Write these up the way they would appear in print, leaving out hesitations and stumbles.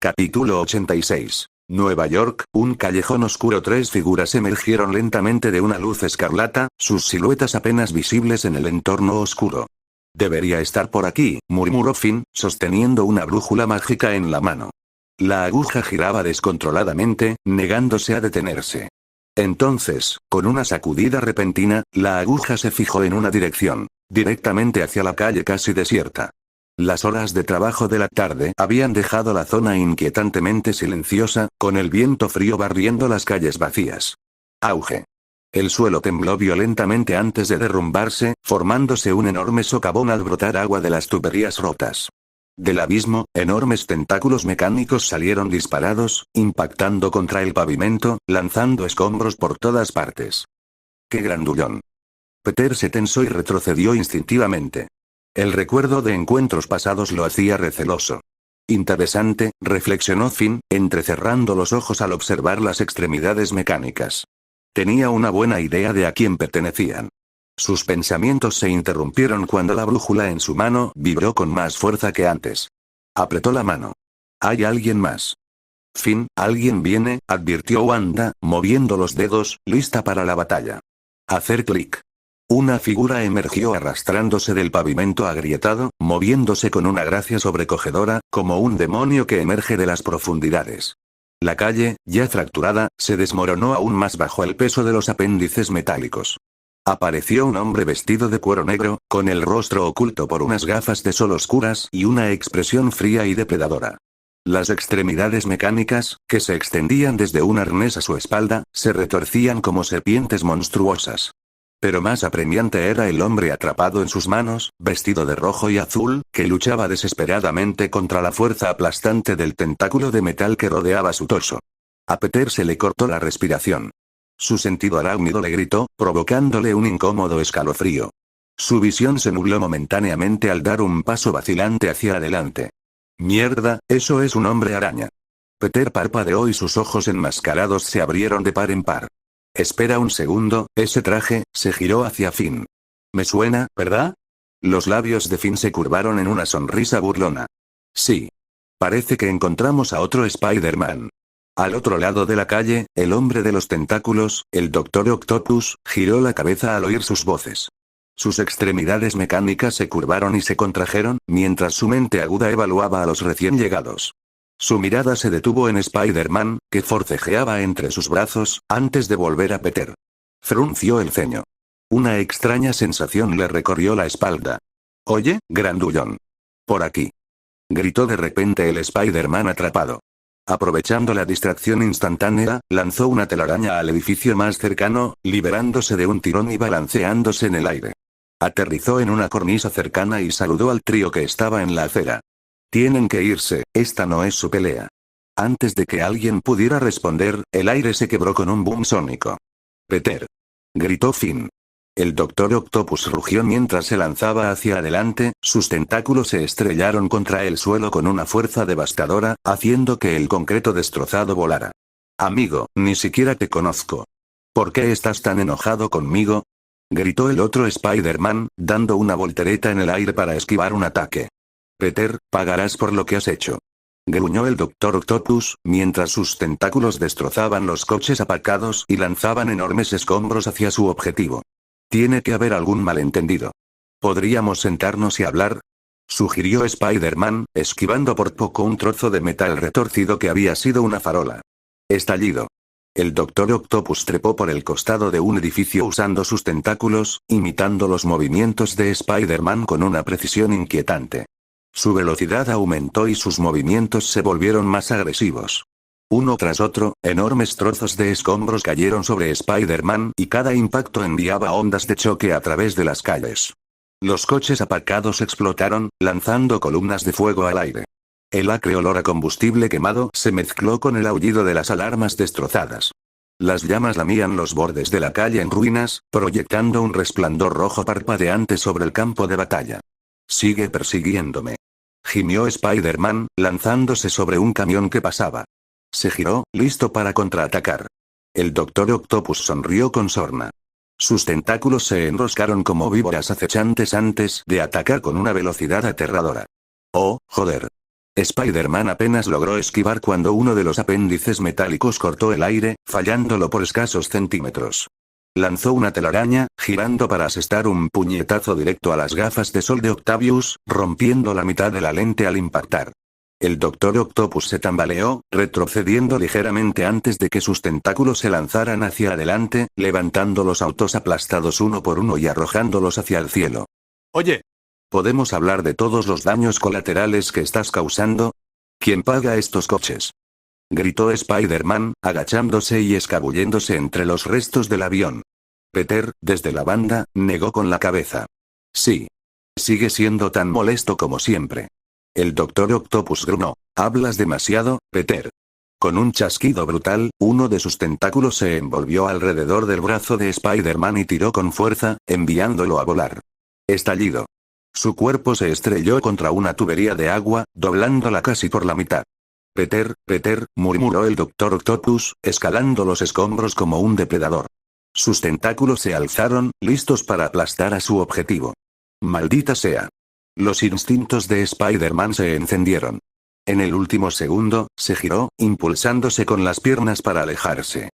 Capítulo 86. Nueva York, un callejón oscuro. Tres figuras emergieron lentamente de una luz escarlata, sus siluetas apenas visibles en el entorno oscuro. Debería estar por aquí, murmuró Finn, sosteniendo una brújula mágica en la mano. La aguja giraba descontroladamente, negándose a detenerse. Entonces, con una sacudida repentina, la aguja se fijó en una dirección, directamente hacia la calle casi desierta. Las horas de trabajo de la tarde habían dejado la zona inquietantemente silenciosa, con el viento frío barriendo las calles vacías. Auge. El suelo tembló violentamente antes de derrumbarse, formándose un enorme socavón al brotar agua de las tuberías rotas. Del abismo, enormes tentáculos mecánicos salieron disparados, impactando contra el pavimento, lanzando escombros por todas partes. ¡Qué grandullón! Peter se tensó y retrocedió instintivamente. El recuerdo de encuentros pasados lo hacía receloso. Interesante, reflexionó Finn, entrecerrando los ojos al observar las extremidades mecánicas. Tenía una buena idea de a quién pertenecían. Sus pensamientos se interrumpieron cuando la brújula en su mano vibró con más fuerza que antes. Apretó la mano. «Hay alguien más». «Finn, alguien viene», advirtió Wanda, moviendo los dedos, lista para la batalla. Hacer clic. Una figura emergió arrastrándose del pavimento agrietado, moviéndose con una gracia sobrecogedora, como un demonio que emerge de las profundidades. La calle, ya fracturada, se desmoronó aún más bajo el peso de los apéndices metálicos. Apareció un hombre vestido de cuero negro, con el rostro oculto por unas gafas de sol oscuras y una expresión fría y depredadora. Las extremidades mecánicas, que se extendían desde un arnés a su espalda, se retorcían como serpientes monstruosas. Pero más apremiante era el hombre atrapado en sus manos, vestido de rojo y azul, que luchaba desesperadamente contra la fuerza aplastante del tentáculo de metal que rodeaba su torso. A Peter se le cortó la respiración. Su sentido arácnido le gritó, provocándole un incómodo escalofrío. Su visión se nubló momentáneamente al dar un paso vacilante hacia adelante. «Mierda, eso es un hombre araña». Peter parpadeó y sus ojos enmascarados se abrieron de par en par. «Espera un segundo, ese traje», se giró hacia Finn. «Me suena, ¿verdad?» Los labios de Finn se curvaron en una sonrisa burlona. «Sí. Parece que encontramos a otro Spider-Man». Al otro lado de la calle, el hombre de los tentáculos, el Doctor Octopus, giró la cabeza al oír sus voces. Sus extremidades mecánicas se curvaron y se contrajeron, mientras su mente aguda evaluaba a los recién llegados. Su mirada se detuvo en Spider-Man, que forcejeaba entre sus brazos, antes de volver a Peter. Frunció el ceño. Una extraña sensación le recorrió la espalda. «Oye, grandullón. Por aquí». Gritó de repente el Spider-Man atrapado. Aprovechando la distracción instantánea, lanzó una telaraña al edificio más cercano, liberándose de un tirón y balanceándose en el aire. Aterrizó en una cornisa cercana y saludó al trío que estaba en la acera. «Tienen que irse, esta no es su pelea». Antes de que alguien pudiera responder, el aire se quebró con un boom sónico. «Peter», gritó Finn. El Doctor Octopus rugió mientras se lanzaba hacia adelante, sus tentáculos se estrellaron contra el suelo con una fuerza devastadora, haciendo que el concreto destrozado volara. «Amigo, ni siquiera te conozco. ¿Por qué estás tan enojado conmigo?», gritó el otro Spider-Man, dando una voltereta en el aire para esquivar un ataque. «Peter, pagarás por lo que has hecho», gruñó el Doctor Octopus, mientras sus tentáculos destrozaban los coches aparcados y lanzaban enormes escombros hacia su objetivo. «Tiene que haber algún malentendido. ¿Podríamos sentarnos y hablar?», sugirió Spider-Man, esquivando por poco un trozo de metal retorcido que había sido una farola. Estallido. El Doctor Octopus trepó por el costado de un edificio usando sus tentáculos, imitando los movimientos de Spider-Man con una precisión inquietante. Su velocidad aumentó y sus movimientos se volvieron más agresivos. Uno tras otro, enormes trozos de escombros cayeron sobre Spider-Man y cada impacto enviaba ondas de choque a través de las calles. Los coches aparcados explotaron, lanzando columnas de fuego al aire. El acre olor a combustible quemado se mezcló con el aullido de las alarmas destrozadas. Las llamas lamían los bordes de la calle en ruinas, proyectando un resplandor rojo parpadeante sobre el campo de batalla. «Sigue persiguiéndome», gimió Spider-Man, lanzándose sobre un camión que pasaba. Se giró, listo para contraatacar. El Doctor Octopus sonrió con sorna. Sus tentáculos se enroscaron como víboras acechantes antes de atacar con una velocidad aterradora. «Oh, joder. Spider-Man apenas logró esquivar cuando uno de los apéndices metálicos cortó el aire, fallándolo por escasos centímetros. Lanzó una telaraña, girando para asestar un puñetazo directo a las gafas de sol de Octavius, rompiendo la mitad de la lente al impactar. El Doctor Octopus se tambaleó, retrocediendo ligeramente antes de que sus tentáculos se lanzaran hacia adelante, levantando los autos aplastados uno por uno y arrojándolos hacia el cielo. Oye, ¿Podemos hablar de todos los daños colaterales que estás causando? ¿Quién paga estos coches? Gritó Spider-Man, agachándose y escabulléndose entre los restos del avión. Peter, desde la banda, negó con la cabeza. Sí. Sigue siendo tan molesto como siempre. El Doctor Octopus gruñó. Hablas demasiado, Peter. Con un chasquido brutal, uno de sus tentáculos se envolvió alrededor del brazo de Spider-Man y tiró con fuerza, enviándolo a volar. Estallido. Su cuerpo se estrelló contra una tubería de agua, doblándola casi por la mitad. Peter, murmuró el Doctor Octopus, escalando los escombros como un depredador. Sus tentáculos se alzaron, listos para aplastar a su objetivo. Maldita sea. Los instintos de Spider-Man se encendieron. En el último segundo, se giró, impulsándose con las piernas para alejarse.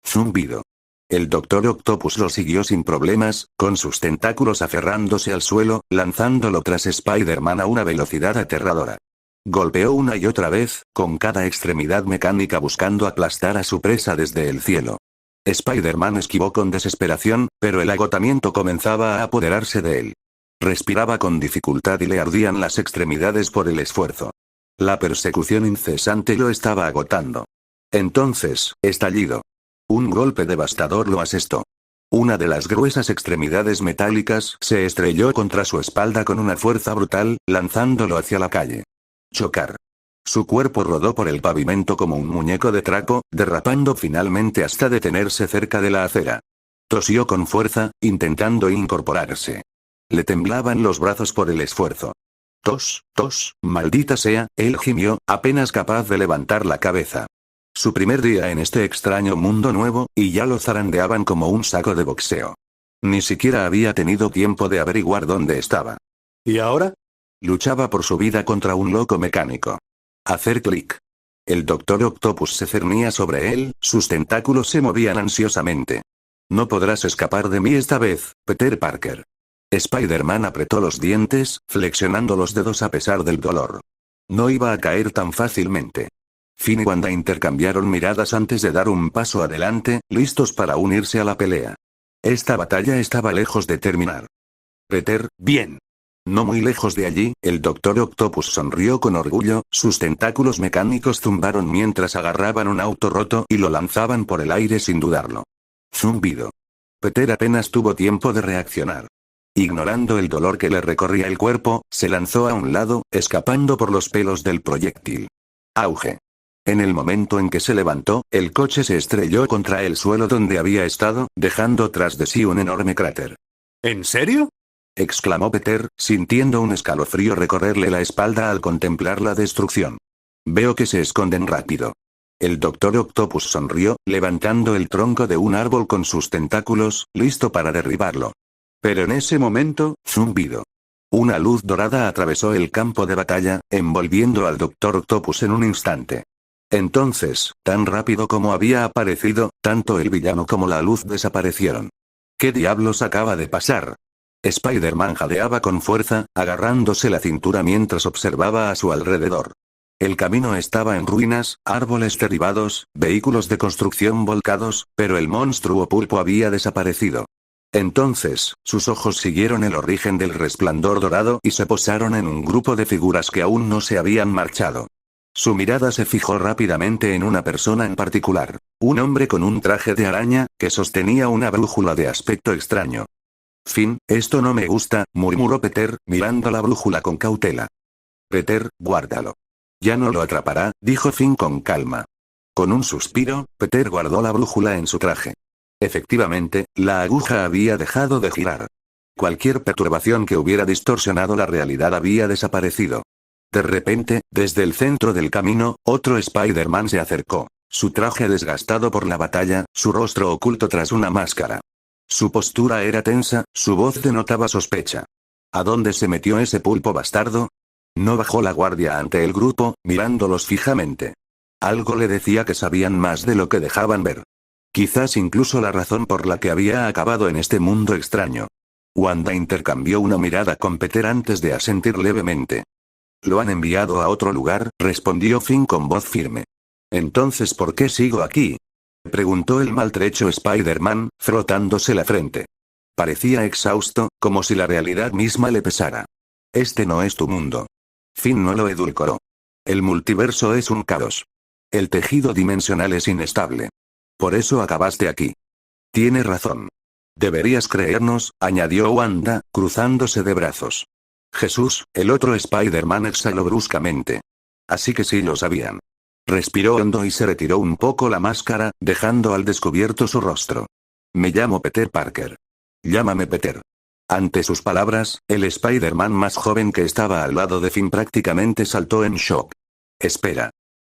Zumbido. El Doctor Octopus lo siguió sin problemas, con sus tentáculos aferrándose al suelo, lanzándolo tras Spider-Man a una velocidad aterradora. Golpeó una y otra vez, con cada extremidad mecánica buscando aplastar a su presa desde el cielo. Spider-Man esquivó con desesperación, pero el agotamiento comenzaba a apoderarse de él. Respiraba con dificultad y le ardían las extremidades por el esfuerzo. La persecución incesante lo estaba agotando. Entonces, estallido. Un golpe devastador lo asestó. Una de las gruesas extremidades metálicas se estrelló contra su espalda con una fuerza brutal, lanzándolo hacia la calle. Chocar. Su cuerpo rodó por el pavimento como un muñeco de trapo, derrapando finalmente hasta detenerse cerca de la acera. Tosió con fuerza, intentando incorporarse. Le temblaban los brazos por el esfuerzo. Maldita sea, él gimió, apenas capaz de levantar la cabeza. Su primer día en este extraño mundo nuevo, y ya lo zarandeaban como un saco de boxeo. Ni siquiera había tenido tiempo de averiguar dónde estaba. ¿y ahora? Luchaba por su vida contra un loco mecánico. Hacer clic. El Doctor Octopus se cernía sobre él, sus tentáculos se movían ansiosamente. No podrás escapar de mí esta vez, Peter Parker. Spider-Man apretó los dientes, flexionando los dedos a pesar del dolor. No iba a caer tan fácilmente. Finn y Wanda intercambiaron miradas antes de dar un paso adelante, listos para unirse a la pelea. Esta batalla estaba lejos de terminar. Peter, bien. No muy lejos de allí, el Doctor Octopus sonrió con orgullo, sus tentáculos mecánicos zumbaron mientras agarraban un auto roto y lo lanzaban por el aire sin dudarlo. Zumbido. Peter apenas tuvo tiempo de reaccionar. Ignorando el dolor que le recorría el cuerpo, se lanzó a un lado, escapando por los pelos del proyectil. Auge. En el momento en que se levantó, el coche se estrelló contra el suelo donde había estado, dejando tras de sí un enorme cráter. ¿En serio? Exclamó Peter, sintiendo un escalofrío recorrerle la espalda al contemplar la destrucción. Veo que se esconden rápido. El Doctor Octopus sonrió, levantando el tronco de un árbol con sus tentáculos, listo para derribarlo. Pero en ese momento, zumbido. Una luz dorada atravesó el campo de batalla, envolviendo al Doctor Octopus en un instante. Entonces, tan rápido como había aparecido, tanto el villano como la luz desaparecieron. ¿Qué diablos acaba de pasar? Spider-Man jadeaba con fuerza, agarrándose la cintura mientras observaba a su alrededor. El camino estaba en ruinas, árboles derribados, vehículos de construcción volcados, pero el monstruo pulpo había desaparecido. Entonces, sus ojos siguieron el origen del resplandor dorado y se posaron en un grupo de figuras que aún no se habían marchado. Su mirada se fijó rápidamente en una persona en particular, un hombre con un traje de araña, que sostenía una brújula de aspecto extraño. Finn, esto no me gusta, murmuró Peter, mirando la brújula con cautela. Peter, guárdalo. Ya no lo atrapará, dijo Finn con calma. Con un suspiro, Peter guardó la brújula en su traje. Efectivamente, la aguja había dejado de girar. Cualquier perturbación que hubiera distorsionado la realidad había desaparecido. De repente, desde el centro del camino, otro Spider-Man se acercó. Su traje desgastado por la batalla, su rostro oculto tras una máscara. Su postura era tensa, su voz denotaba sospecha. ¿A dónde se metió ese pulpo bastardo? No bajó la guardia ante el grupo, mirándolos fijamente. Algo le decía que sabían más de lo que dejaban ver. Quizás incluso la razón por la que había acabado en este mundo extraño. Wanda intercambió una mirada con Peter antes de asentir levemente. «Lo han enviado a otro lugar», respondió Finn con voz firme. «¿Entonces por qué sigo aquí?», preguntó el maltrecho Spider-Man, frotándose la frente. Parecía exhausto, como si la realidad misma le pesara. «Este no es tu mundo». Finn no lo edulcoró. «El multiverso es un caos. El tejido dimensional es inestable. Por eso acabaste aquí». «Tiene razón. Deberías creernos», añadió Wanda, cruzándose de brazos. «Jesús», el otro Spider-Man exhaló bruscamente. «Así que sí lo sabían». Respiró hondo y se retiró un poco la máscara, dejando al descubierto su rostro. «Me llamo Peter Parker. Llámame Peter». Ante sus palabras, el Spider-Man más joven que estaba al lado de Finn prácticamente saltó en shock. «Espera.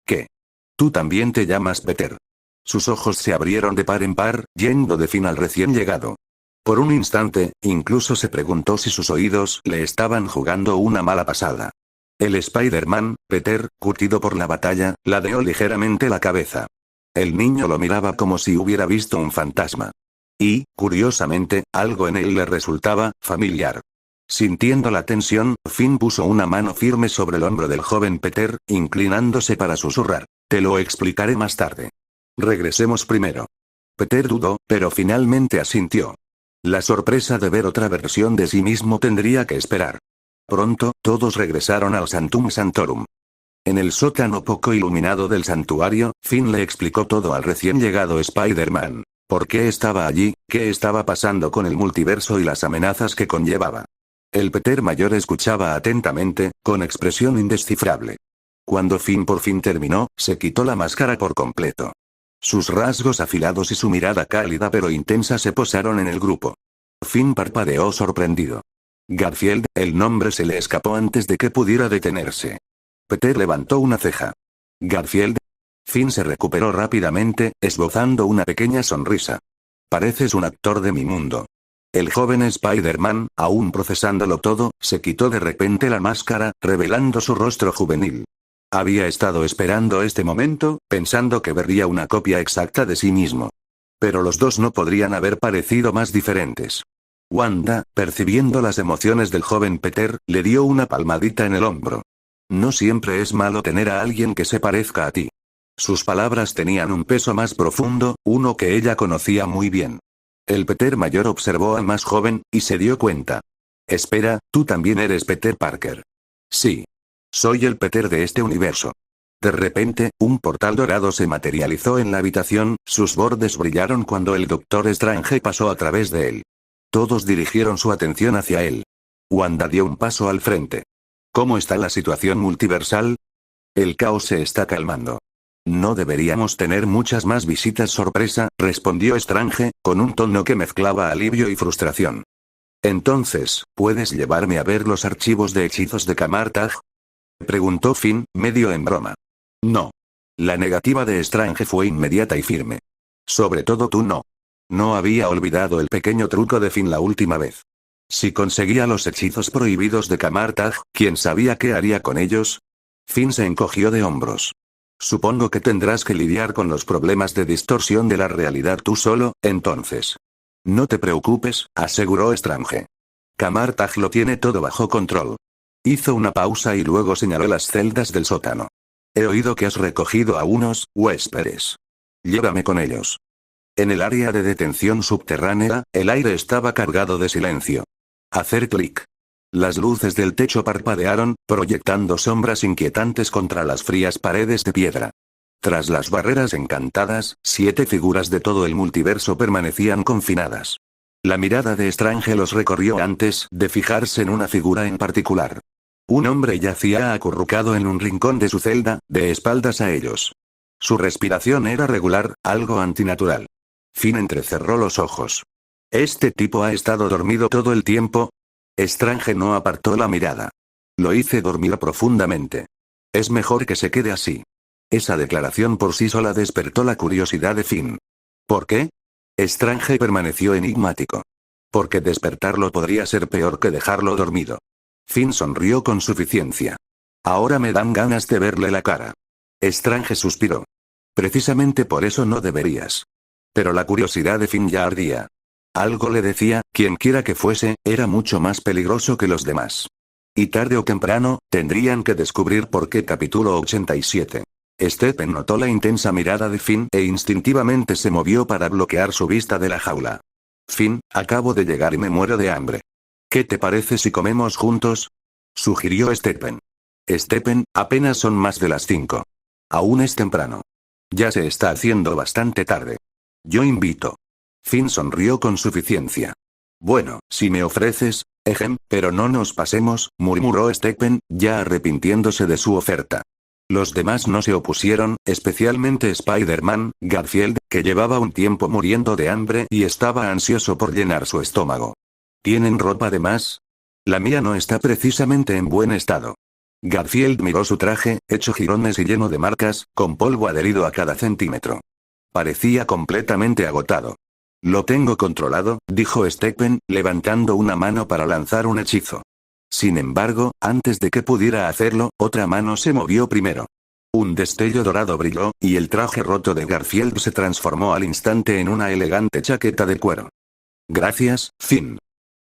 ¿Qué? ¿Tú también te llamas Peter?». Sus ojos se abrieron de par en par, yendo de Finn al recién llegado. Por un instante, incluso se preguntó si sus oídos le estaban jugando una mala pasada. El Spider-Man, Peter, curtido por la batalla, ladeó ligeramente la cabeza. El niño lo miraba como si hubiera visto un fantasma. Y, curiosamente, algo en él le resultaba familiar. Sintiendo la tensión, Finn puso una mano firme sobre el hombro del joven Peter, inclinándose para susurrar. «Te lo explicaré más tarde. Regresemos primero». Peter dudó, pero finalmente asintió. La sorpresa de ver otra versión de sí mismo tendría que esperar. Pronto, todos regresaron al Sanctum Sanctorum. En el sótano poco iluminado del santuario, Finn le explicó todo al recién llegado Spider-Man. ¿Por qué estaba allí? ¿Qué estaba pasando con el multiverso y las amenazas que conllevaba? El Peter mayor escuchaba atentamente, con expresión indescifrable. Cuando Finn por fin terminó, se quitó la máscara por completo. Sus rasgos afilados y su mirada cálida pero intensa se posaron en el grupo. Finn parpadeó sorprendido. Garfield, el nombre se le escapó antes de que pudiera detenerse. Peter levantó una ceja. «¿Garfield?». Finn se recuperó rápidamente, esbozando una pequeña sonrisa. «Pareces un actor de mi mundo». El joven Spider-Man, aún procesándolo todo, se quitó de repente la máscara, revelando su rostro juvenil. Había estado esperando este momento, pensando que vería una copia exacta de sí mismo. Pero los dos no podrían haber parecido más diferentes. Wanda, percibiendo las emociones del joven Peter, le dio una palmadita en el hombro. «No siempre es malo tener a alguien que se parezca a ti». Sus palabras tenían un peso más profundo, uno que ella conocía muy bien. El Peter mayor observó al más joven, y se dio cuenta. «Espera, ¿tú también eres Peter Parker?». «Sí. Soy el Peter de este universo». De repente, un portal dorado se materializó en la habitación, sus bordes brillaron cuando el Doctor Strange pasó a través de él. Todos dirigieron su atención hacia él. Wanda dio un paso al frente. «¿Cómo está la situación multiversal?». «El caos se está calmando». «No deberíamos tener muchas más visitas sorpresa», respondió Strange, con un tono que mezclaba alivio y frustración. «Entonces, ¿puedes llevarme a ver los archivos de hechizos de Camartag?», preguntó Finn, medio en broma. «No». La negativa de Strange fue inmediata y firme. «Sobre todo tú no». No había olvidado el pequeño truco de Finn la última vez. Si conseguía los hechizos prohibidos de Camartag, ¿quién sabía qué haría con ellos? Finn se encogió de hombros. «Supongo que tendrás que lidiar con los problemas de distorsión de la realidad tú solo, entonces». «No te preocupes», aseguró Strange. «Camartag lo tiene todo bajo control». Hizo una pausa y luego señaló las celdas del sótano. «He oído que has recogido a unos huéspedes. Llévame con ellos». En el área de detención subterránea, el aire estaba cargado de silencio. Hacer clic. Las luces del techo parpadearon, proyectando sombras inquietantes contra las frías paredes de piedra. Tras las barreras encantadas, 7 figuras de todo el multiverso permanecían confinadas. La mirada de Strange los recorrió antes de fijarse en una figura en particular. Un hombre yacía acurrucado en un rincón de su celda, de espaldas a ellos. Su respiración era regular, algo antinatural. Finn entrecerró los ojos. «¿Este tipo ha estado dormido todo el tiempo?». Strange no apartó la mirada. «Lo hice dormir profundamente. Es mejor que se quede así». Esa declaración por sí sola despertó la curiosidad de Finn. ¿Por qué? Strange permaneció enigmático. Porque despertarlo podría ser peor que dejarlo dormido. Finn sonrió con suficiencia. Ahora me dan ganas de verle la cara. Strange suspiró. Precisamente por eso no deberías. Pero la curiosidad de Finn ya ardía. Algo le decía, quienquiera que fuese, era mucho más peligroso que los demás. Y tarde o temprano, tendrían que descubrir por qué. Capítulo 87. Stephen notó la intensa mirada de Finn e instintivamente se movió para bloquear su vista de la jaula. Finn, acabo de llegar y me muero de hambre. ¿Qué te parece si comemos juntos? Sugirió Stephen. Stephen, apenas son más de las 5. Aún es temprano. Ya se está haciendo bastante tarde. Yo invito. Finn sonrió con suficiencia. Bueno, si me ofreces, pero no nos pasemos, murmuró Stephen, ya arrepintiéndose de su oferta. Los demás no se opusieron, especialmente Spider-Man, Garfield, que llevaba un tiempo muriendo de hambre y estaba ansioso por llenar su estómago. ¿Tienen ropa de más? La mía no está precisamente en buen estado. Garfield miró su traje, hecho jirones y lleno de marcas, con polvo adherido a cada centímetro. Parecía completamente agotado. Lo tengo controlado, dijo Stephen, levantando una mano para lanzar un hechizo. Sin embargo, antes de que pudiera hacerlo, otra mano se movió primero. Un destello dorado brilló, y el traje roto de Garfield se transformó al instante en una elegante chaqueta de cuero. Gracias, Finn.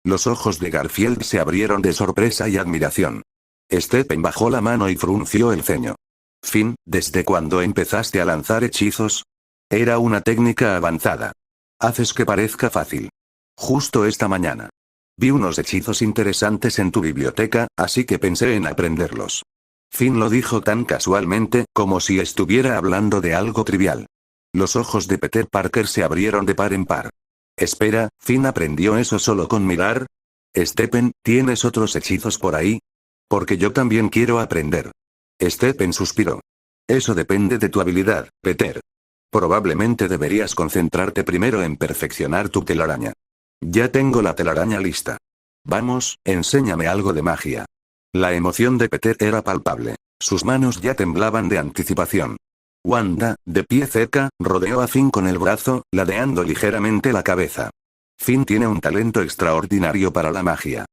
Los ojos de Garfield se abrieron de sorpresa y admiración. Stephen bajó la mano y frunció el ceño. Finn, ¿desde cuándo empezaste a lanzar hechizos? Era una técnica avanzada. Haces que parezca fácil. Justo esta mañana. Vi unos hechizos interesantes en tu biblioteca, así que pensé en aprenderlos. Finn lo dijo tan casualmente, como si estuviera hablando de algo trivial. Los ojos de Peter Parker se abrieron de par en par. Espera, ¿Finn aprendió eso solo con mirar? Stephen, ¿tienes otros hechizos por ahí? Porque yo también quiero aprender. Stephen suspiró. Eso depende de tu habilidad, Peter. Probablemente deberías concentrarte primero en perfeccionar tu telaraña. Ya tengo la telaraña lista. Vamos, enséñame algo de magia. La emoción de Peter era palpable. Sus manos ya temblaban de anticipación. Wanda, de pie cerca, rodeó a Finn con el brazo, ladeando ligeramente la cabeza. Finn tiene un talento extraordinario para la magia.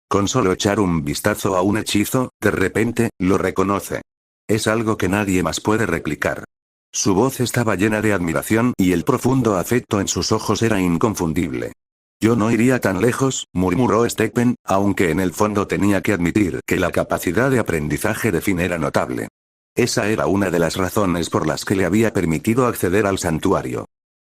Con solo echar un vistazo a un hechizo, de repente, lo reconoce. Es algo que nadie más puede replicar. Su voz estaba llena de admiración y el profundo afecto en sus ojos era inconfundible. Yo no iría tan lejos, murmuró Stephen, aunque en el fondo tenía que admitir que la capacidad de aprendizaje de Finn era notable. Esa era una de las razones por las que le había permitido acceder al santuario.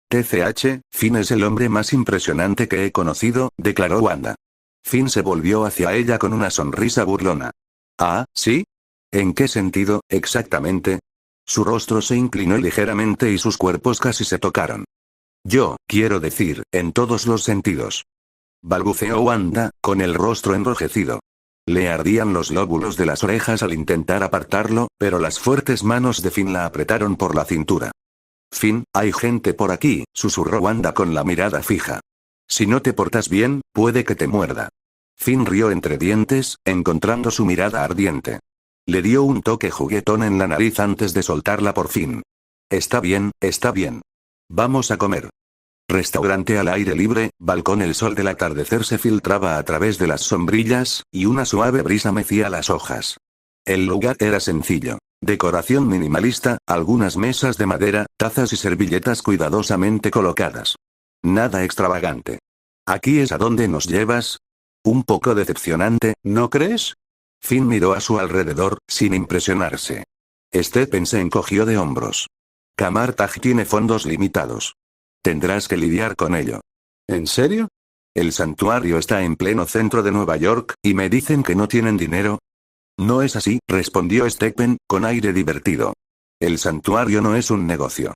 TCH, Finn es el hombre más impresionante que he conocido, declaró Wanda. Finn se volvió hacia ella con una sonrisa burlona. ¿Ah, sí? ¿En qué sentido, exactamente? Su rostro se inclinó ligeramente y sus cuerpos casi se tocaron. Yo, quiero decir, en todos los sentidos. Balbuceó Wanda, con el rostro enrojecido. Le ardían los lóbulos de las orejas al intentar apartarlo, pero las fuertes manos de Finn la apretaron por la cintura. Finn, hay gente por aquí, susurró Wanda con la mirada fija. Si no te portas bien, puede que te muerda. Finn rió entre dientes, encontrando su mirada ardiente. Le dio un toque juguetón en la nariz antes de soltarla por fin. Está bien, está bien. Vamos a comer. Restaurante al aire libre, balcón. El sol del atardecer se filtraba a través de las sombrillas, y una suave brisa mecía las hojas. El lugar era sencillo. Decoración minimalista, algunas mesas de madera, tazas y servilletas cuidadosamente colocadas. Nada extravagante. ¿Aquí es a donde nos llevas? Un poco decepcionante, ¿no crees? Finn miró a su alrededor, sin impresionarse. Stephen se encogió de hombros. Camartag tiene fondos limitados. Tendrás que lidiar con ello. ¿En serio? El santuario está en pleno centro de Nueva York, y me dicen que no tienen dinero. No es así, respondió Stephen, con aire divertido. El santuario no es un negocio.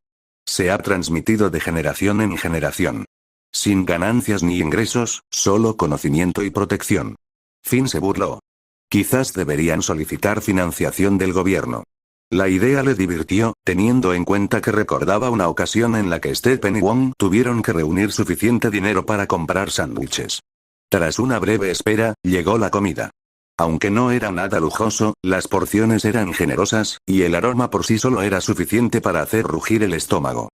Se ha transmitido de generación en generación. Sin ganancias ni ingresos, solo conocimiento y protección. Finn se burló. Quizás deberían solicitar financiación del gobierno. La idea le divirtió, teniendo en cuenta que recordaba una ocasión en la que Stephen y Wong tuvieron que reunir suficiente dinero para comprar sándwiches. Tras una breve espera, llegó la comida. Aunque no era nada lujoso, las porciones eran generosas, y el aroma por sí solo era suficiente para hacer rugir el estómago.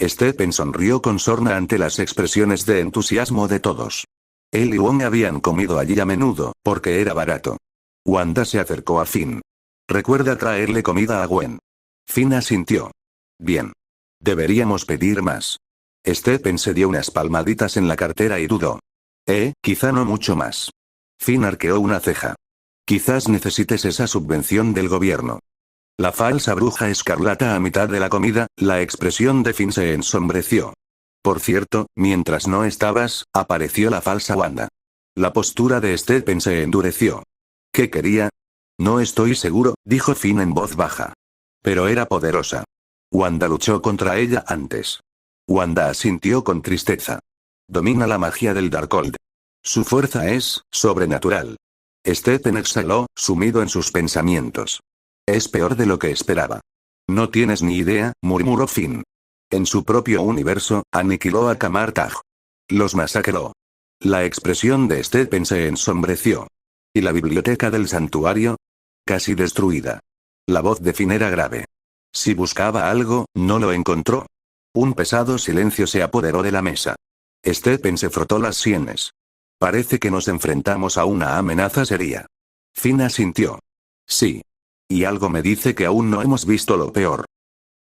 Stephen sonrió con sorna ante las expresiones de entusiasmo de todos. Él y Wong habían comido allí a menudo, porque era barato. Wanda se acercó a Finn. Recuerda traerle comida a Gwen. Finn asintió. Bien. Deberíamos pedir más. Stephen se dio unas palmaditas en la cartera y dudó. Quizá no mucho más. Finn arqueó una ceja. Quizás necesites esa subvención del gobierno. La falsa bruja escarlata a mitad de la comida, la expresión de Finn se ensombreció. Por cierto, mientras no estabas, apareció la falsa Wanda. La postura de Stephen se endureció. ¿Qué quería? No estoy seguro, dijo Finn en voz baja. Pero era poderosa. Wanda luchó contra ella antes. Wanda asintió con tristeza. Domina la magia del Darkhold. Su fuerza es sobrenatural. Stephen exhaló, sumido en sus pensamientos. Es peor de lo que esperaba. No tienes ni idea, murmuró Finn. En su propio universo, aniquiló a Kamartaj. Los masacró. La expresión de Stephen se ensombreció. ¿Y la biblioteca del santuario? Casi destruida. La voz de Finn era grave. Si buscaba algo, no lo encontró. Un pesado silencio se apoderó de la mesa. Stephen se frotó las sienes. Parece que nos enfrentamos a una amenaza seria. Finn asintió. Sí. Y algo me dice que aún no hemos visto lo peor.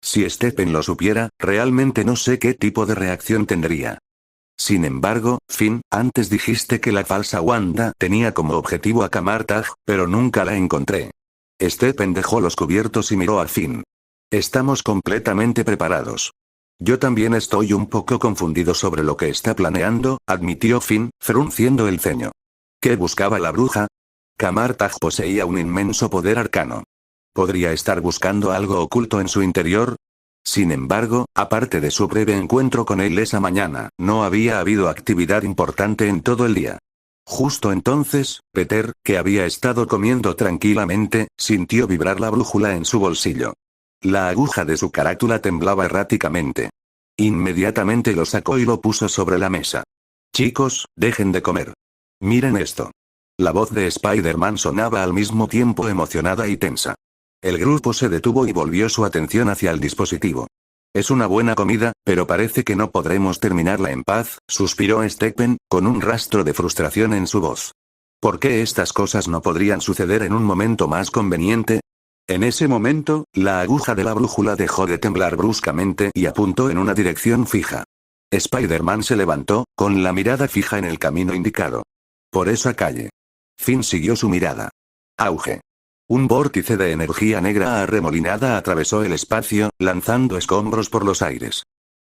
Si Stephen lo supiera, realmente no sé qué tipo de reacción tendría. Sin embargo, Finn, antes dijiste que la falsa Wanda tenía como objetivo a Kamartaj, pero nunca la encontré. Stephen dejó los cubiertos y miró a Finn. Estamos completamente preparados. Yo también estoy un poco confundido sobre lo que está planeando, admitió Finn, frunciendo el ceño. ¿Qué buscaba la bruja? Kamartaj poseía un inmenso poder arcano. ¿Podría estar buscando algo oculto en su interior? Sin embargo, aparte de su breve encuentro con él esa mañana, no había habido actividad importante en todo el día. Justo entonces, Peter, que había estado comiendo tranquilamente, sintió vibrar la brújula en su bolsillo. La aguja de su carátula temblaba erráticamente. Inmediatamente lo sacó y lo puso sobre la mesa. Chicos, dejen de comer. Miren esto. La voz de Spider-Man sonaba al mismo tiempo emocionada y tensa. El grupo se detuvo y volvió su atención hacia el dispositivo. Es una buena comida, pero parece que no podremos terminarla en paz, suspiró Stephen, con un rastro de frustración en su voz. ¿Por qué estas cosas no podrían suceder en un momento más conveniente? En ese momento, la aguja de la brújula dejó de temblar bruscamente y apuntó en una dirección fija. Spider-Man se levantó, con la mirada fija en el camino indicado. Por esa calle. Finn siguió su mirada. Auge. Un vórtice de energía negra arremolinada atravesó el espacio, lanzando escombros por los aires.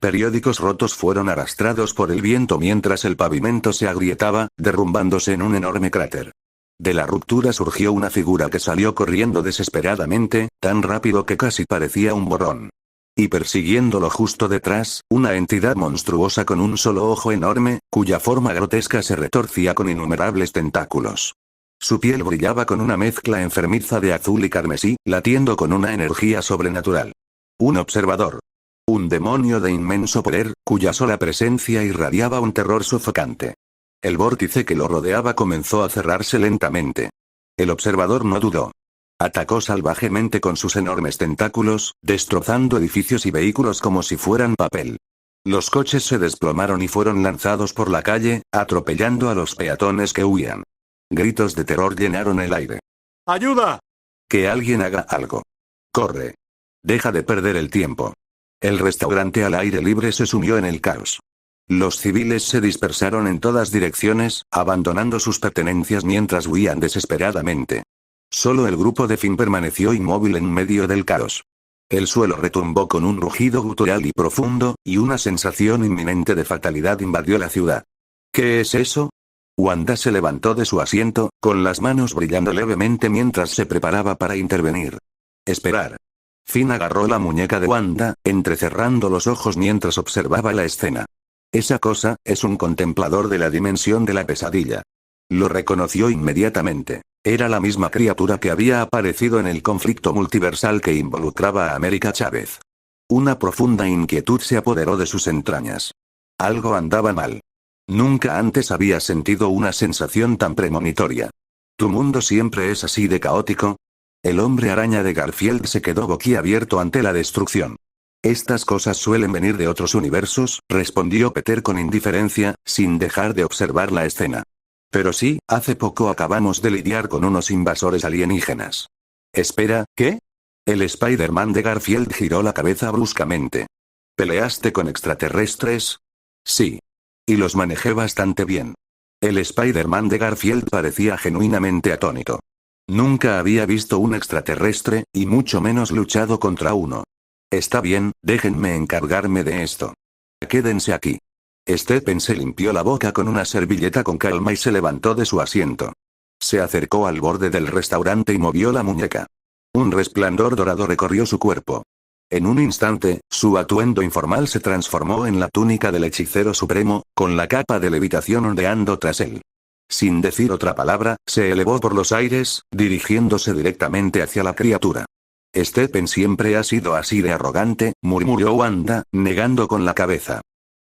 Periódicos rotos fueron arrastrados por el viento mientras el pavimento se agrietaba, derrumbándose en un enorme cráter. De la ruptura surgió una figura que salió corriendo desesperadamente, tan rápido que casi parecía un borrón. Y persiguiéndolo justo detrás, una entidad monstruosa con un solo ojo enorme, cuya forma grotesca se retorcía con innumerables tentáculos. Su piel brillaba con una mezcla enfermiza de azul y carmesí, latiendo con una energía sobrenatural. Un observador. Un demonio de inmenso poder, cuya sola presencia irradiaba un terror sofocante. El vórtice que lo rodeaba comenzó a cerrarse lentamente. El observador no dudó. Atacó salvajemente con sus enormes tentáculos, destrozando edificios y vehículos como si fueran papel. Los coches se desplomaron y fueron lanzados por la calle, atropellando a los peatones que huían. Gritos de terror llenaron el aire. ¡Ayuda! Que alguien haga algo. Corre. Deja de perder el tiempo. El restaurante al aire libre se sumió en el caos. Los civiles se dispersaron en todas direcciones, abandonando sus pertenencias mientras huían desesperadamente. Solo el grupo de Finn permaneció inmóvil en medio del caos. El suelo retumbó con un rugido gutural y profundo, y una sensación inminente de fatalidad invadió la ciudad. ¿Qué es eso? Wanda se levantó de su asiento, con las manos brillando levemente mientras se preparaba para intervenir. Esperar. Finn agarró la muñeca de Wanda, entrecerrando los ojos mientras observaba la escena. Esa cosa, es un contemplador de la dimensión de la pesadilla. Lo reconoció inmediatamente. Era la misma criatura que había aparecido en el conflicto multiversal que involucraba a América Chávez. Una profunda inquietud se apoderó de sus entrañas. Algo andaba mal. Nunca antes había sentido una sensación tan premonitoria. ¿Tu mundo siempre es así de caótico? El hombre araña de Garfield se quedó boquiabierto ante la destrucción. Estas cosas suelen venir de otros universos, respondió Peter con indiferencia, sin dejar de observar la escena. Pero sí, hace poco acabamos de lidiar con unos invasores alienígenas. Espera, ¿qué? El Spider-Man de Garfield giró la cabeza bruscamente. ¿Peleaste con extraterrestres? Sí. Y los manejé bastante bien. El Spider-Man de Garfield parecía genuinamente atónito. Nunca había visto un extraterrestre, y mucho menos luchado contra uno. Está bien, déjenme encargarme de esto. Quédense aquí. Stephen se limpió la boca con una servilleta con calma y se levantó de su asiento. Se acercó al borde del restaurante y movió la muñeca. Un resplandor dorado recorrió su cuerpo. En un instante, su atuendo informal se transformó en la túnica del hechicero supremo, con la capa de levitación ondeando tras él. Sin decir otra palabra, se elevó por los aires, dirigiéndose directamente hacia la criatura. Stephen siempre ha sido así de arrogante, murmuró Wanda, negando con la cabeza.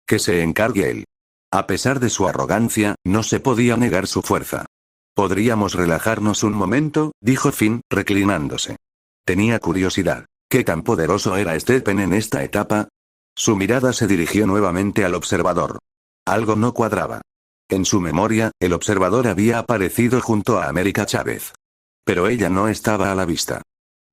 Que se encargue él. A pesar de su arrogancia, no se podía negar su fuerza. ¿Podríamos relajarnos un momento?, dijo Finn, reclinándose. Tenía curiosidad. ¿Qué tan poderoso era Stephen en esta etapa? Su mirada se dirigió nuevamente al observador. Algo no cuadraba. En su memoria, el observador había aparecido junto a América Chávez. Pero ella no estaba a la vista.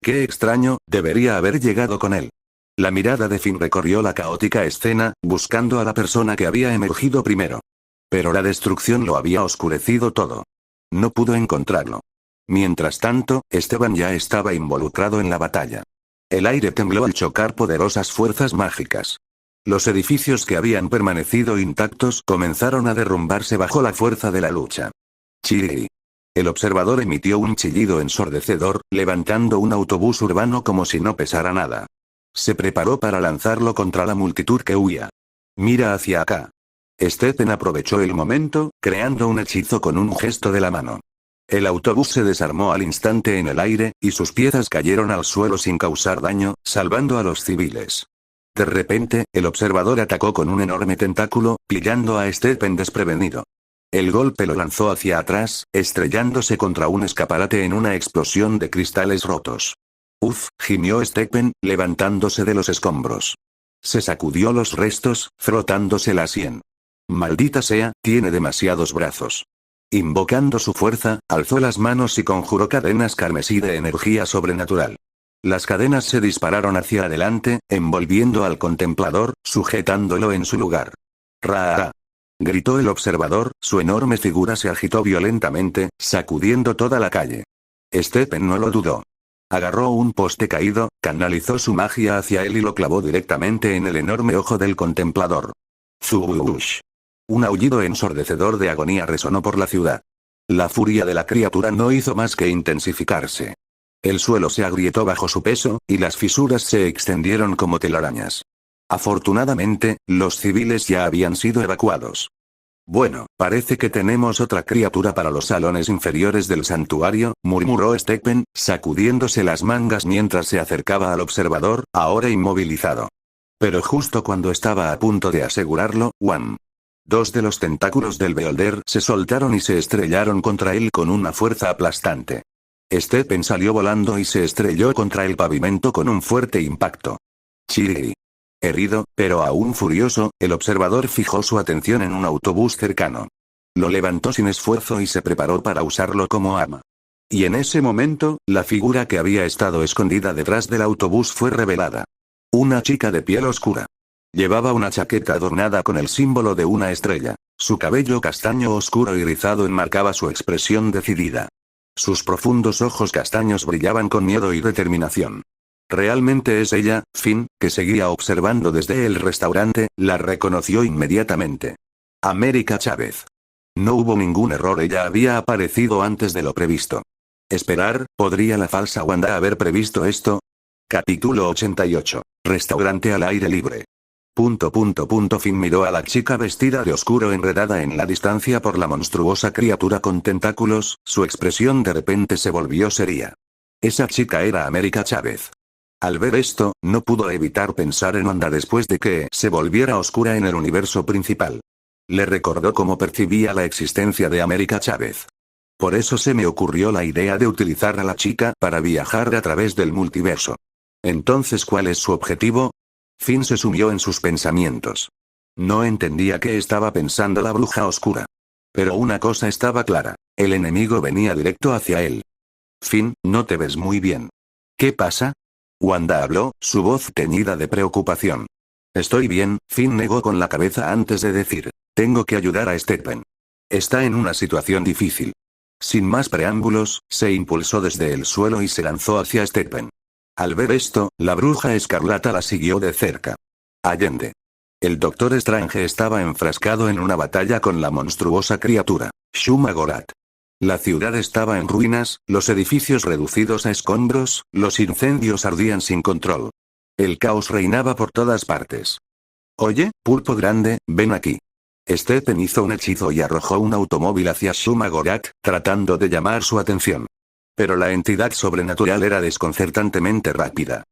Qué extraño, debería haber llegado con él. La mirada de Finn recorrió la caótica escena, buscando a la persona que había emergido primero. Pero la destrucción lo había oscurecido todo. No pudo encontrarlo. Mientras tanto, Esteban ya estaba involucrado en la batalla. El aire tembló al chocar poderosas fuerzas mágicas. Los edificios que habían permanecido intactos comenzaron a derrumbarse bajo la fuerza de la lucha. Chiriri. El observador emitió un chillido ensordecedor, levantando un autobús urbano como si no pesara nada. Se preparó para lanzarlo contra la multitud que huía. Mira hacia acá. Stephen aprovechó el momento, creando un hechizo con un gesto de la mano. El autobús se desarmó al instante en el aire, y sus piezas cayeron al suelo sin causar daño, salvando a los civiles. De repente, el observador atacó con un enorme tentáculo, pillando a Stephen desprevenido. El golpe lo lanzó hacia atrás, estrellándose contra un escaparate en una explosión de cristales rotos. Uf, gimió Stephen, levantándose de los escombros. Se sacudió los restos, frotándose la sien. Maldita sea, tiene demasiados brazos. Invocando su fuerza, alzó las manos y conjuró cadenas carmesí de energía sobrenatural. Las cadenas se dispararon hacia adelante, envolviendo al contemplador, sujetándolo en su lugar. ¡Ra! Gritó el observador, su enorme figura se agitó violentamente, sacudiendo toda la calle. Stephen no lo dudó. Agarró un poste caído, canalizó su magia hacia él y lo clavó directamente en el enorme ojo del contemplador. ¡Zuuush! Un aullido ensordecedor de agonía resonó por la ciudad. La furia de la criatura no hizo más que intensificarse. El suelo se agrietó bajo su peso, y las fisuras se extendieron como telarañas. Afortunadamente, los civiles ya habían sido evacuados. Bueno, parece que tenemos otra criatura para los salones inferiores del santuario, murmuró Stephen, sacudiéndose las mangas mientras se acercaba al observador, ahora inmovilizado. Pero justo cuando estaba a punto de asegurarlo, ¡wam! Dos de los tentáculos del Beholder se soltaron y se estrellaron contra él con una fuerza aplastante. Stephen salió volando y se estrelló contra el pavimento con un fuerte impacto. Chiriri. Herido, pero aún furioso, el observador fijó su atención en un autobús cercano. Lo levantó sin esfuerzo y se preparó para usarlo como arma. Y en ese momento, la figura que había estado escondida detrás del autobús fue revelada. Una chica de piel oscura. Llevaba una chaqueta adornada con el símbolo de una estrella. Su cabello castaño oscuro y rizado enmarcaba su expresión decidida. Sus profundos ojos castaños brillaban con miedo y determinación. Realmente es ella, Finn, que seguía observando desde el restaurante, la reconoció inmediatamente. América Chávez. No hubo ningún error, ella había aparecido antes de lo previsto. Esperar, ¿podría la falsa Wanda haber previsto esto? Capítulo 88. Restaurante al aire libre. Finn miró a la chica vestida de oscuro enredada en la distancia por la monstruosa criatura con tentáculos, su expresión de repente se volvió seria. Esa chica era América Chávez. Al ver esto, no pudo evitar pensar en Wanda después de que se volviera oscura en el universo principal. Le recordó cómo percibía la existencia de América Chávez. Por eso se me ocurrió la idea de utilizar a la chica para viajar a través del multiverso. Entonces, ¿cuál es su objetivo? Finn se sumió en sus pensamientos. No entendía qué estaba pensando la bruja oscura. Pero una cosa estaba clara, el enemigo venía directo hacia él. Finn, no te ves muy bien. ¿Qué pasa? Wanda habló, su voz teñida de preocupación. Estoy bien, Finn negó con la cabeza antes de decir. Tengo que ayudar a Stephen. Está en una situación difícil. Sin más preámbulos, se impulsó desde el suelo y se lanzó hacia Stephen. Al ver esto, la bruja escarlata la siguió de cerca. Allende. El Doctor Strange estaba enfrascado en una batalla con la monstruosa criatura, Shuma Gorath. La ciudad estaba en ruinas, los edificios reducidos a escombros, los incendios ardían sin control. El caos reinaba por todas partes. Oye, pulpo grande, ven aquí. Stephen hizo un hechizo y arrojó un automóvil hacia Shuma Gorath, tratando de llamar su atención. Pero la entidad sobrenatural era desconcertantemente rápida.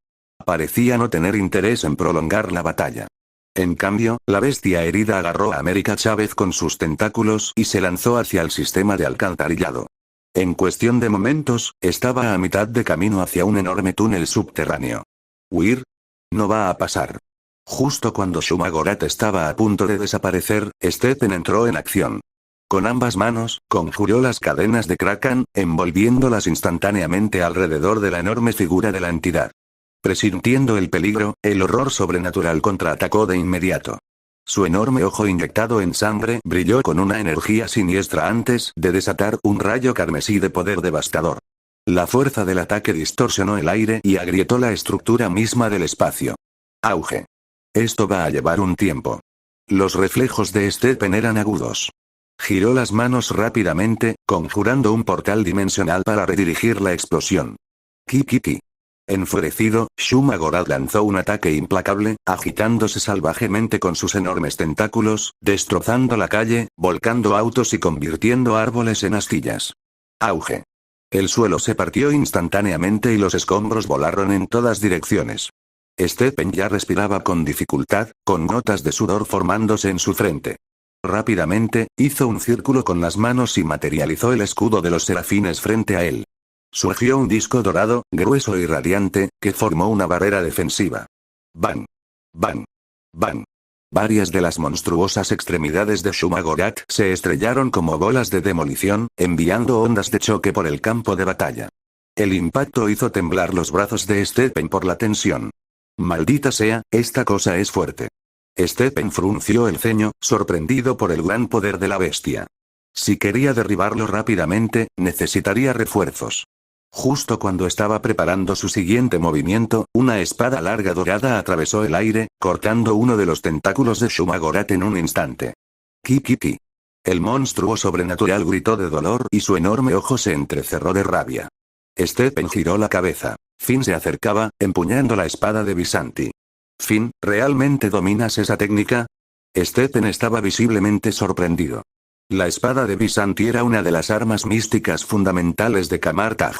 Parecía no tener interés en prolongar la batalla. En cambio, la bestia herida agarró a América Chávez con sus tentáculos y se lanzó hacia el sistema de alcantarillado. En cuestión de momentos, estaba a mitad de camino hacia un enorme túnel subterráneo. ¿Huir? No va a pasar. Justo cuando Shuma Gorath estaba a punto de desaparecer, Stephen entró en acción. Con ambas manos, conjuró las cadenas de Kraken, envolviéndolas instantáneamente alrededor de la enorme figura de la entidad. Presintiendo el peligro, el horror sobrenatural contraatacó de inmediato. Su enorme ojo inyectado en sangre brilló con una energía siniestra antes de desatar un rayo carmesí de poder devastador. La fuerza del ataque distorsionó el aire y agrietó la estructura misma del espacio. Auge. Esto va a llevar un tiempo. Los reflejos de Stephen eran agudos. Giró las manos rápidamente, conjurando un portal dimensional para redirigir la explosión. Ki. Enfurecido, Shuma Gorath lanzó un ataque implacable, agitándose salvajemente con sus enormes tentáculos, destrozando la calle, volcando autos y convirtiendo árboles en astillas. Auge. El suelo se partió instantáneamente y los escombros volaron en todas direcciones. Stephen ya respiraba con dificultad, con gotas de sudor formándose en su frente. Rápidamente, hizo un círculo con las manos y materializó el escudo de los serafines frente a él. Surgió un disco dorado, grueso y radiante, que formó una barrera defensiva. ¡Bang! ¡Bang! ¡Bang! Varias de las monstruosas extremidades de Shuma Gorath se estrellaron como bolas de demolición, enviando ondas de choque por el campo de batalla. El impacto hizo temblar los brazos de Stephen por la tensión. Maldita sea, esta cosa es fuerte. Stephen frunció el ceño, sorprendido por el gran poder de la bestia. Si quería derribarlo rápidamente, necesitaría refuerzos. Justo cuando estaba preparando su siguiente movimiento, una espada larga dorada atravesó el aire, cortando uno de los tentáculos de Shuma Gorath en un instante. Ki. El monstruo sobrenatural gritó de dolor y su enorme ojo se entrecerró de rabia. Stephen giró la cabeza. Finn se acercaba, empuñando la espada de Visanti. Finn, ¿realmente dominas esa técnica? Stephen estaba visiblemente sorprendido. La espada de Visanti era una de las armas místicas fundamentales de Kamar-Taj.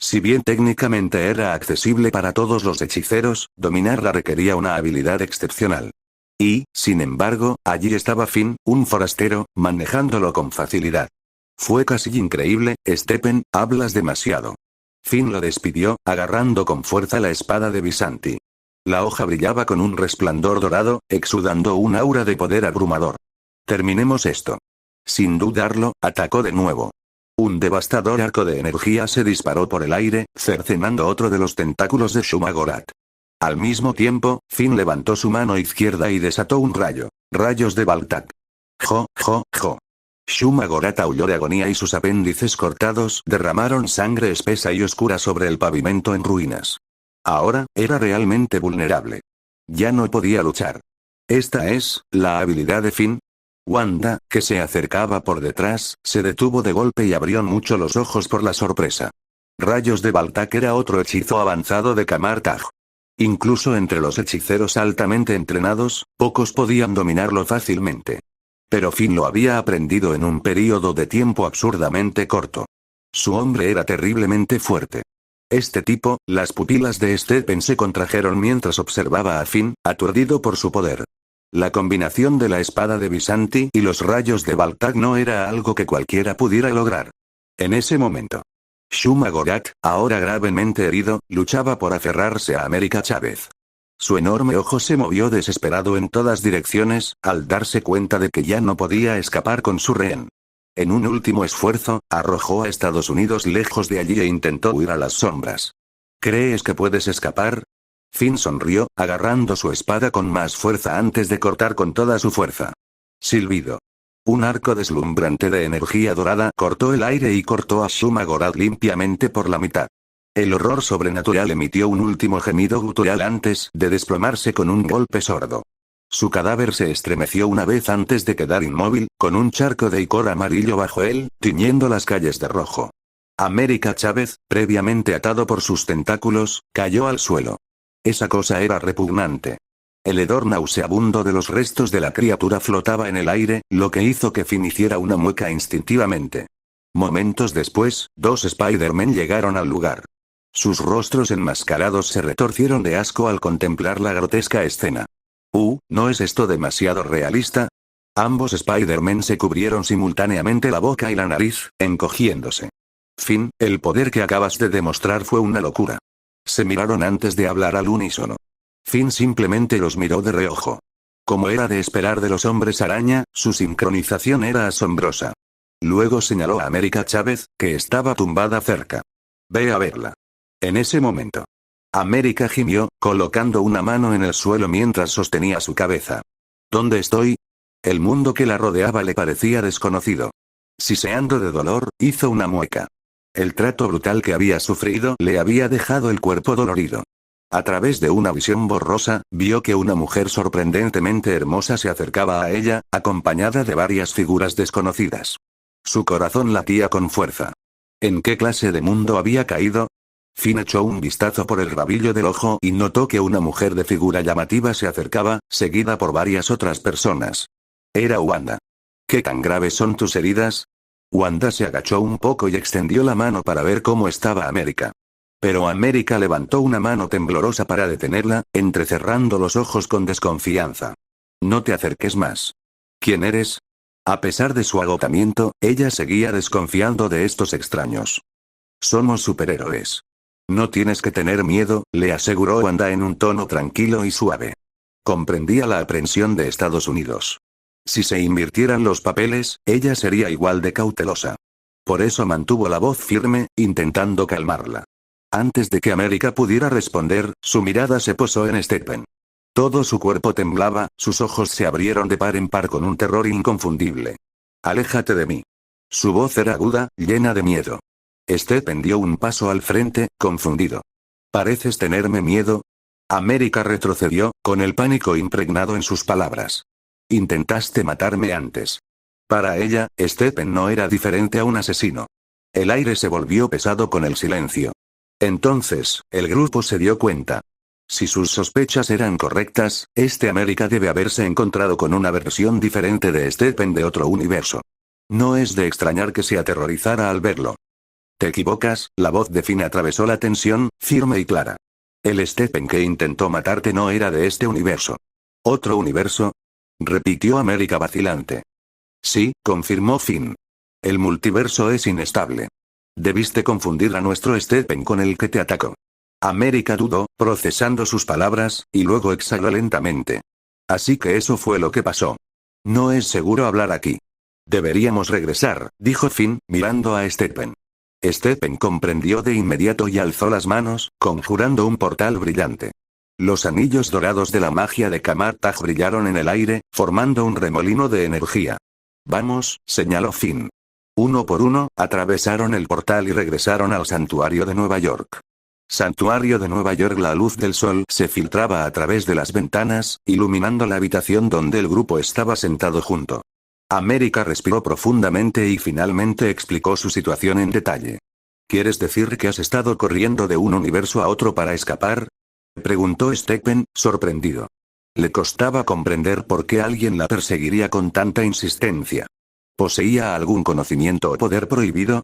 Si bien técnicamente era accesible para todos los hechiceros, dominarla requería una habilidad excepcional. Y, sin embargo, allí estaba Finn, un forastero, manejándolo con facilidad. Fue casi increíble. Stephen, hablas demasiado. Finn lo despidió, agarrando con fuerza la espada de Visanti. La hoja brillaba con un resplandor dorado, exudando un aura de poder abrumador. Terminemos esto. Sin dudarlo, atacó de nuevo. Un devastador arco de energía se disparó por el aire, cercenando otro de los tentáculos de Shuma Gorath. Al mismo tiempo, Finn levantó su mano izquierda y desató un rayo. Rayos de Baltak. Jo. Shuma Gorath aulló de agonía y sus apéndices cortados derramaron sangre espesa y oscura sobre el pavimento en ruinas. Ahora, era realmente vulnerable. Ya no podía luchar. Esta es, la habilidad de Finn. Wanda, que se acercaba por detrás, se detuvo de golpe y abrió mucho los ojos por la sorpresa. Rayos de Baltak era otro hechizo avanzado de Kamar-Taj. Incluso entre los hechiceros altamente entrenados, pocos podían dominarlo fácilmente. Pero Finn lo había aprendido en un período de tiempo absurdamente corto. Su hombre era terriblemente fuerte. Este tipo, las pupilas de Stephen se contrajeron mientras observaba a Finn, aturdido por su poder. La combinación de la espada de Visanti y los rayos de Baltak no era algo que cualquiera pudiera lograr. En ese momento, Shuma Gorath, ahora gravemente herido, luchaba por aferrarse a América Chávez. Su enorme ojo se movió desesperado en todas direcciones, al darse cuenta de que ya no podía escapar con su rehén. En un último esfuerzo, arrojó a Estados Unidos lejos de allí e intentó huir a las sombras. ¿Crees que puedes escapar? Finn sonrió, agarrando su espada con más fuerza antes de cortar con toda su fuerza. Silbido. Un arco deslumbrante de energía dorada cortó el aire y cortó a Shuma Gorath limpiamente por la mitad. El horror sobrenatural emitió un último gemido gutural antes de desplomarse con un golpe sordo. Su cadáver se estremeció una vez antes de quedar inmóvil, con un charco de icor amarillo bajo él, tiñendo las calles de rojo. América Chávez, previamente atado por sus tentáculos, cayó al suelo. Esa cosa era repugnante. El hedor nauseabundo de los restos de la criatura flotaba en el aire, lo que hizo que Finn hiciera una mueca instintivamente. Momentos después, dos Spider-Man llegaron al lugar. Sus rostros enmascarados se retorcieron de asco al contemplar la grotesca escena. ¿No es esto demasiado realista? Ambos Spider-Man se cubrieron simultáneamente la boca y la nariz, encogiéndose. Finn, el poder que acabas de demostrar fue una locura. Se miraron antes de hablar al unísono. Finn simplemente los miró de reojo. Como era de esperar de los hombres araña, su sincronización era asombrosa. Luego señaló a América Chávez, que estaba tumbada cerca. Ve a verla. En ese momento. América gimió, colocando una mano en el suelo mientras sostenía su cabeza. ¿Dónde estoy? El mundo que la rodeaba le parecía desconocido. Siseando de dolor, hizo una mueca. El trato brutal que había sufrido le había dejado el cuerpo dolorido. A través de una visión borrosa, vio que una mujer sorprendentemente hermosa se acercaba a ella, acompañada de varias figuras desconocidas. Su corazón latía con fuerza. ¿En qué clase de mundo había caído? Finn echó un vistazo por el rabillo del ojo y notó que una mujer de figura llamativa se acercaba, seguida por varias otras personas. Era Wanda. ¿Qué tan graves son tus heridas? Wanda se agachó un poco y extendió la mano para ver cómo estaba América. Pero América levantó una mano temblorosa para detenerla, entrecerrando los ojos con desconfianza. No te acerques más. ¿Quién eres? A pesar de su agotamiento, ella seguía desconfiando de estos extraños. Somos superhéroes. No tienes que tener miedo, le aseguró Wanda en un tono tranquilo y suave. Comprendía la aprensión de Estados Unidos. Si se invirtieran los papeles, ella sería igual de cautelosa. Por eso mantuvo la voz firme, intentando calmarla. Antes de que América pudiera responder, su mirada se posó en Stephen. Todo su cuerpo temblaba, sus ojos se abrieron de par en par con un terror inconfundible. Aléjate de mí. Su voz era aguda, llena de miedo. Stephen dio un paso al frente, confundido. ¿Pareces tenerme miedo? América retrocedió, con el pánico impregnado en sus palabras. Intentaste matarme antes. Para ella, Stephen no era diferente a un asesino. El aire se volvió pesado con el silencio. Entonces, el grupo se dio cuenta. Si sus sospechas eran correctas, América debe haberse encontrado con una versión diferente de Stephen de otro universo. No es de extrañar que se aterrorizara al verlo. Te equivocas, la voz de Finn atravesó la tensión, firme y clara. El Stephen que intentó matarte no era de este universo. ¿Otro universo? Repitió América vacilante. Sí, confirmó Finn. El multiverso es inestable. Debiste confundir a nuestro Stephen con el que te atacó. América dudó, procesando sus palabras, y luego exhaló lentamente. Así que eso fue lo que pasó. No es seguro hablar aquí. Deberíamos regresar, dijo Finn, mirando a Stephen. Stephen comprendió de inmediato y alzó las manos, conjurando un portal brillante. Los anillos dorados de la magia de Kamartaj brillaron en el aire, formando un remolino de energía. Vamos, señaló Finn. Uno por uno, atravesaron el portal y regresaron al santuario de Nueva York. Santuario de Nueva York. La luz del sol se filtraba a través de las ventanas, iluminando la habitación donde el grupo estaba sentado junto. América respiró profundamente y finalmente explicó su situación en detalle. ¿Quieres decir que has estado corriendo de un universo a otro para escapar? Preguntó Stephen, sorprendido. Le costaba comprender por qué alguien la perseguiría con tanta insistencia. ¿Poseía algún conocimiento o poder prohibido?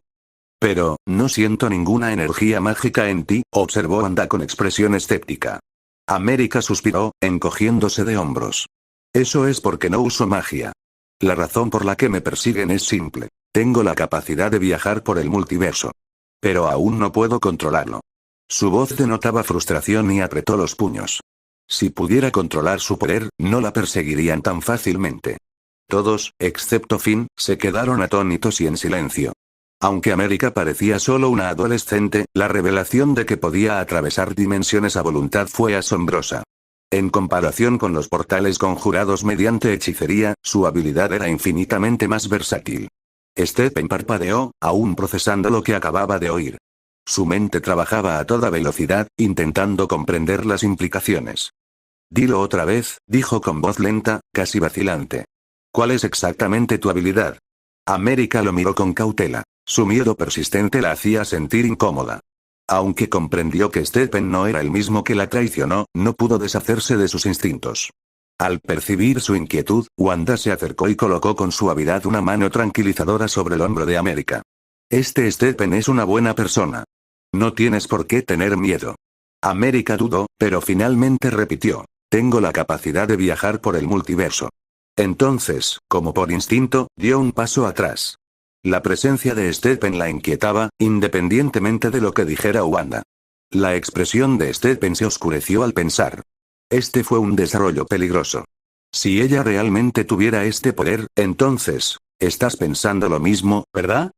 Pero, no siento ninguna energía mágica en ti, observó Wanda con expresión escéptica. América suspiró, encogiéndose de hombros. Eso es porque no uso magia. La razón por la que me persiguen es simple. Tengo la capacidad de viajar por el multiverso. Pero aún no puedo controlarlo. Su voz denotaba frustración y apretó los puños. Si pudiera controlar su poder, no la perseguirían tan fácilmente. Todos, excepto Finn, se quedaron atónitos y en silencio. Aunque América parecía solo una adolescente, la revelación de que podía atravesar dimensiones a voluntad fue asombrosa. En comparación con los portales conjurados mediante hechicería, su habilidad era infinitamente más versátil. Stephen parpadeó, aún procesando lo que acababa de oír. Su mente trabajaba a toda velocidad, intentando comprender las implicaciones. Dilo otra vez, dijo con voz lenta, casi vacilante. ¿Cuál es exactamente tu habilidad? América lo miró con cautela. Su miedo persistente la hacía sentir incómoda. Aunque comprendió que Stephen no era el mismo que la traicionó, no pudo deshacerse de sus instintos. Al percibir su inquietud, Wanda se acercó y colocó con suavidad una mano tranquilizadora sobre el hombro de América. Este Stephen es una buena persona. No tienes por qué tener miedo. América dudó, pero finalmente repitió. Tengo la capacidad de viajar por el multiverso. Entonces, como por instinto, dio un paso atrás. La presencia de Stephen la inquietaba, independientemente de lo que dijera Wanda. La expresión de Stephen se oscureció al pensar. Este fue un desarrollo peligroso. Si ella realmente tuviera este poder, entonces, estás pensando lo mismo, ¿verdad?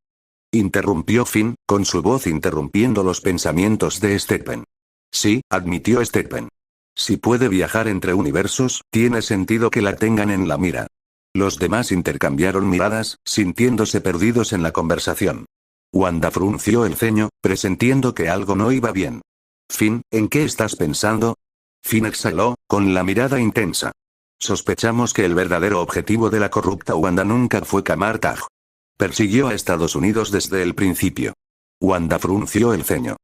Interrumpió Finn, con su voz interrumpiendo los pensamientos de Stephen. Sí, admitió Stephen. Si puede viajar entre universos, tiene sentido que la tengan en la mira. Los demás intercambiaron miradas, sintiéndose perdidos en la conversación. Wanda frunció el ceño, presintiendo que algo no iba bien. Finn, ¿en qué estás pensando? Finn exhaló, con la mirada intensa. Sospechamos que el verdadero objetivo de la corrupta Wanda nunca fue Kamar Taj. Persiguió a Estados Unidos desde el principio. Wanda frunció el ceño.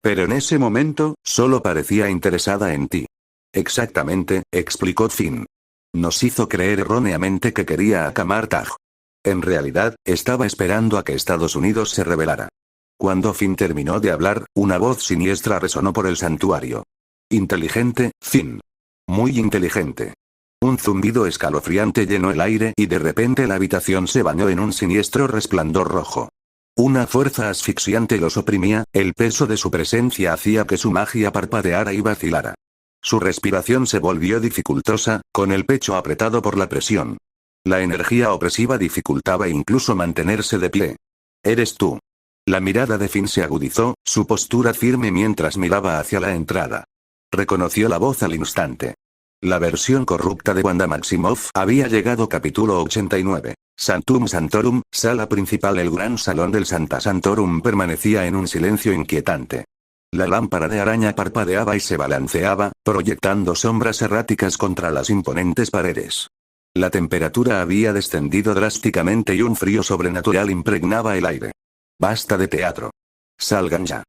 Pero en ese momento, solo parecía interesada en ti. Exactamente, explicó Finn. Nos hizo creer erróneamente que quería a Kamar Taj. En realidad, estaba esperando a que Estados Unidos se rebelara. Cuando Finn terminó de hablar, una voz siniestra resonó por el santuario. Inteligente, Finn. Muy inteligente. Un zumbido escalofriante llenó el aire y de repente la habitación se bañó en un siniestro resplandor rojo. Una fuerza asfixiante los oprimía, el peso de su presencia hacía que su magia parpadeara y vacilara. Su respiración se volvió dificultosa, con el pecho apretado por la presión. La energía opresiva dificultaba incluso mantenerse de pie. ¿Eres tú? La mirada de Finn se agudizó, su postura firme mientras miraba hacia la entrada. Reconoció la voz al instante. La versión corrupta de Wanda Maximoff había llegado. Capítulo 89. Sanctum Sanctorum, sala principal. El gran salón del Sancta Sanctorum permanecía en un silencio inquietante. La lámpara de araña parpadeaba y se balanceaba, proyectando sombras erráticas contra las imponentes paredes. La temperatura había descendido drásticamente y un frío sobrenatural impregnaba el aire. Basta de teatro. Salgan ya.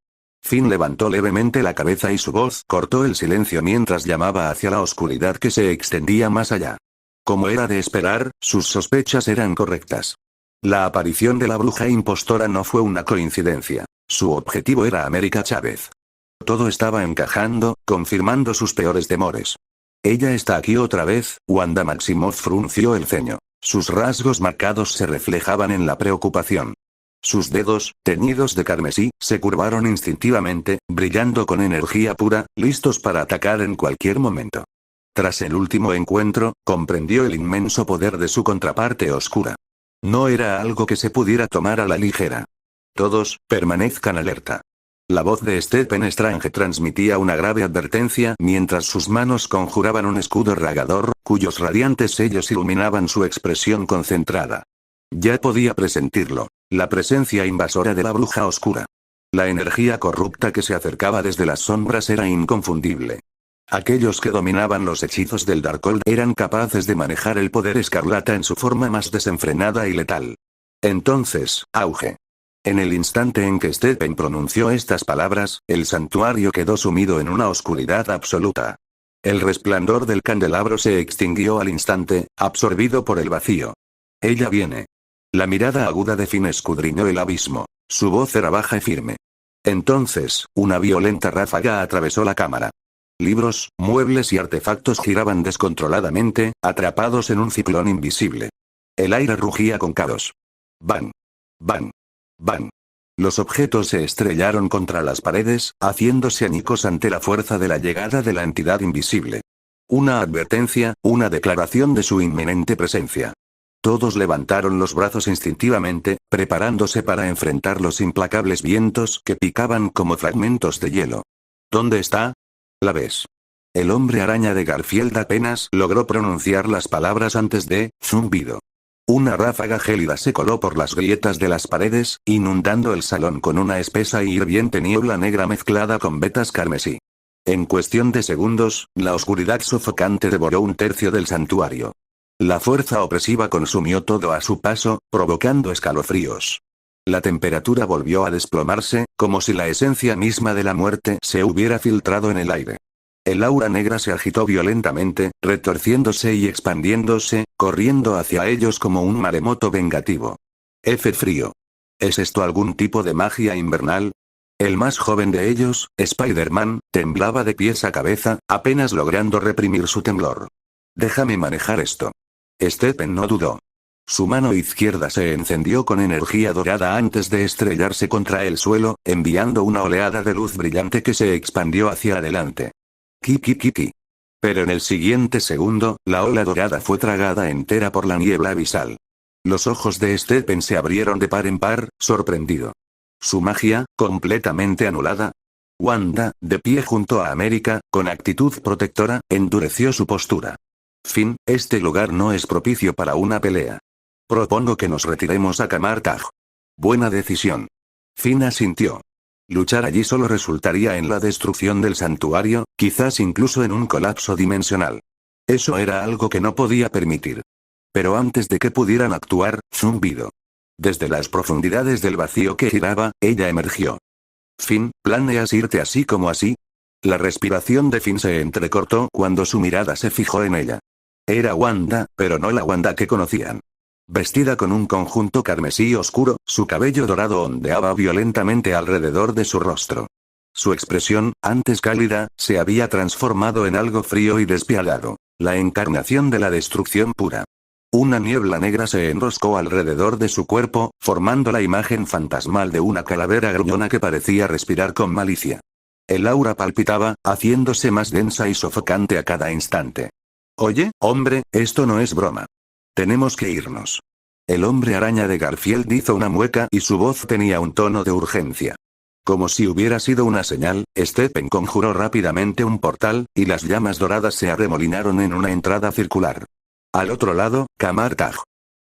Finn levantó levemente la cabeza y su voz cortó el silencio mientras llamaba hacia la oscuridad que se extendía más allá. Como era de esperar, sus sospechas eran correctas. La aparición de la bruja impostora no fue una coincidencia. Su objetivo era América Chávez. Todo estaba encajando, confirmando sus peores temores. Ella está aquí otra vez. Wanda Maximoff frunció el ceño. Sus rasgos marcados se reflejaban en la preocupación. Sus dedos, teñidos de carmesí, se curvaron instintivamente, brillando con energía pura, listos para atacar en cualquier momento. Tras el último encuentro, comprendió el inmenso poder de su contraparte oscura. No era algo que se pudiera tomar a la ligera. Todos, permanezcan alerta. La voz de Stephen Strange transmitía una grave advertencia mientras sus manos conjuraban un escudo ragador, cuyos radiantes sellos iluminaban su expresión concentrada. Ya podía presentirlo. La presencia invasora de la bruja oscura. La energía corrupta que se acercaba desde las sombras era inconfundible. Aquellos que dominaban los hechizos del Darkhold eran capaces de manejar el poder escarlata en su forma más desenfrenada y letal. Entonces, auge. En el instante en que Stephen pronunció estas palabras, el santuario quedó sumido en una oscuridad absoluta. El resplandor del candelabro se extinguió al instante, absorbido por el vacío. Ella viene. La mirada aguda de Finn escudriñó el abismo. Su voz era baja y firme. Entonces, una violenta ráfaga atravesó la cámara. Libros, muebles y artefactos giraban descontroladamente, atrapados en un ciclón invisible. El aire rugía con caos. ¡Bang! ¡Bang! ¡Bang! Los objetos se estrellaron contra las paredes, haciéndose añicos ante la fuerza de la llegada de la entidad invisible. Una advertencia, una declaración de su inminente presencia. Todos levantaron los brazos instintivamente, preparándose para enfrentar los implacables vientos que picaban como fragmentos de hielo. ¿Dónde está? ¿La ves? El hombre araña de Garfield apenas logró pronunciar las palabras antes de zumbido. Una ráfaga gélida se coló por las grietas de las paredes, inundando el salón con una espesa y hirviente niebla negra mezclada con vetas carmesí. En cuestión de segundos, la oscuridad sofocante devoró un tercio del santuario. La fuerza opresiva consumió todo a su paso, provocando escalofríos. La temperatura volvió a desplomarse, como si la esencia misma de la muerte se hubiera filtrado en el aire. El aura negra se agitó violentamente, retorciéndose y expandiéndose, corriendo hacia ellos como un maremoto vengativo. F frío. ¿Es esto algún tipo de magia invernal? El más joven de ellos, Spider-Man, temblaba de pies a cabeza, apenas logrando reprimir su temblor. Déjame manejar esto. Stephen no dudó. Su mano izquierda se encendió con energía dorada antes de estrellarse contra el suelo, enviando una oleada de luz brillante que se expandió hacia adelante. Ki. Pero en el siguiente segundo, la ola dorada fue tragada entera por la niebla abisal. Los ojos de Stephen se abrieron de par en par, sorprendido. Su magia, completamente anulada. Wanda, de pie junto a América, con actitud protectora, endureció su postura. Finn, este lugar no es propicio para una pelea. Propongo que nos retiremos a Camartag. Buena decisión. Finn asintió. Luchar allí solo resultaría en la destrucción del santuario, quizás incluso en un colapso dimensional. Eso era algo que no podía permitir. Pero antes de que pudieran actuar, zumbido. Desde las profundidades del vacío que giraba, ella emergió. Finn, ¿planeas irte así como así? La respiración de Finn se entrecortó cuando su mirada se fijó en ella. Era Wanda, pero no la Wanda que conocían. Vestida con un conjunto carmesí oscuro, su cabello dorado ondeaba violentamente alrededor de su rostro. Su expresión, antes cálida, se había transformado en algo frío y despiadado, la encarnación de la destrucción pura. Una niebla negra se enroscó alrededor de su cuerpo, formando la imagen fantasmal de una calavera gruñona que parecía respirar con malicia. El aura palpitaba, haciéndose más densa y sofocante a cada instante. Oye, hombre, esto no es broma. Tenemos que irnos. El hombre araña de Garfield hizo una mueca y su voz tenía un tono de urgencia. Como si hubiera sido una señal, Stephen conjuró rápidamente un portal, y las llamas doradas se arremolinaron en una entrada circular. Al otro lado, Camartag.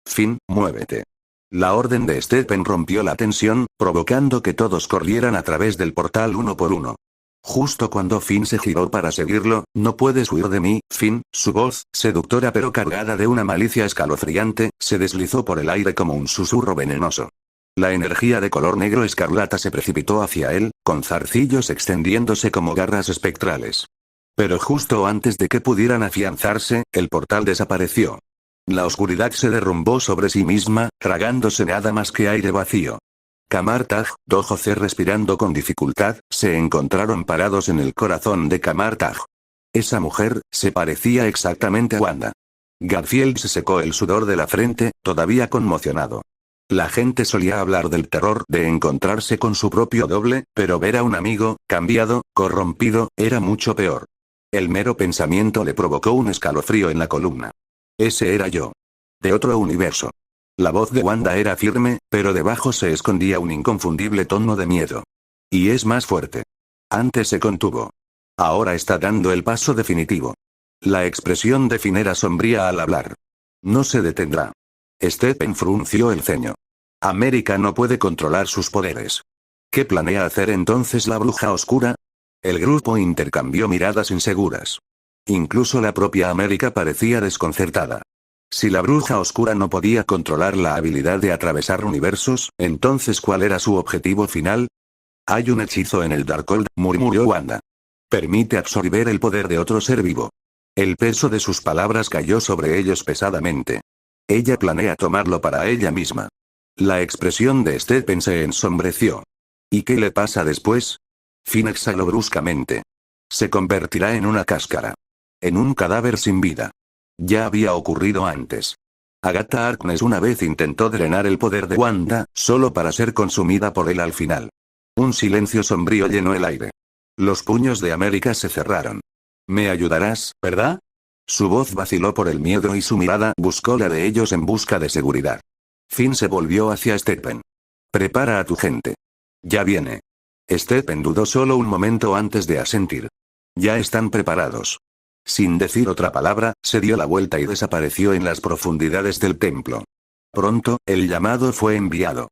Finn, muévete. La orden de Stephen rompió la tensión, provocando que todos corrieran a través del portal uno por uno. Justo cuando Finn se giró para seguirlo, no puedes huir de mí, Finn, su voz, seductora pero cargada de una malicia escalofriante, se deslizó por el aire como un susurro venenoso. La energía de color negro escarlata se precipitó hacia él, con zarcillos extendiéndose como garras espectrales. Pero justo antes de que pudieran afianzarse, el portal desapareció. La oscuridad se derrumbó sobre sí misma, tragándose nada más que aire vacío. Camartag, Dojoce respirando con dificultad, se encontraron parados en el corazón de Camartag. Esa mujer, se parecía exactamente a Wanda. Garfield se secó el sudor de la frente, todavía conmocionado. La gente solía hablar del terror de encontrarse con su propio doble, pero ver a un amigo, cambiado, corrompido, era mucho peor. El mero pensamiento le provocó un escalofrío en la columna. Ese era yo. De otro universo. La voz de Wanda era firme, pero debajo se escondía un inconfundible tono de miedo. Y es más fuerte. Antes se contuvo. Ahora está dando el paso definitivo. La expresión de Finn era sombría al hablar. No se detendrá. Stephen frunció el ceño. América no puede controlar sus poderes. ¿Qué planea hacer entonces la bruja oscura? El grupo intercambió miradas inseguras. Incluso la propia América parecía desconcertada. Si la bruja oscura no podía controlar la habilidad de atravesar universos, entonces ¿cuál era su objetivo final? Hay un hechizo en el Darkhold, murmuró Wanda. Permite absorber el poder de otro ser vivo. El peso de sus palabras cayó sobre ellos pesadamente. Ella planea tomarlo para ella misma. La expresión de Stephen se ensombreció. ¿Y qué le pasa después? Finn exhaló bruscamente. Se convertirá en una cáscara. En un cadáver sin vida. Ya había ocurrido antes. Agatha Harkness una vez intentó drenar el poder de Wanda, solo para ser consumida por él al final. Un silencio sombrío llenó el aire. Los puños de América se cerraron. Me ayudarás, ¿verdad? Su voz vaciló por el miedo y su mirada buscó la de ellos en busca de seguridad. Finn se volvió hacia Stephen. Prepara a tu gente. Ya viene. Stephen dudó solo un momento antes de asentir. Ya están preparados. Sin decir otra palabra, se dio la vuelta y desapareció en las profundidades del templo. Pronto, el llamado fue enviado.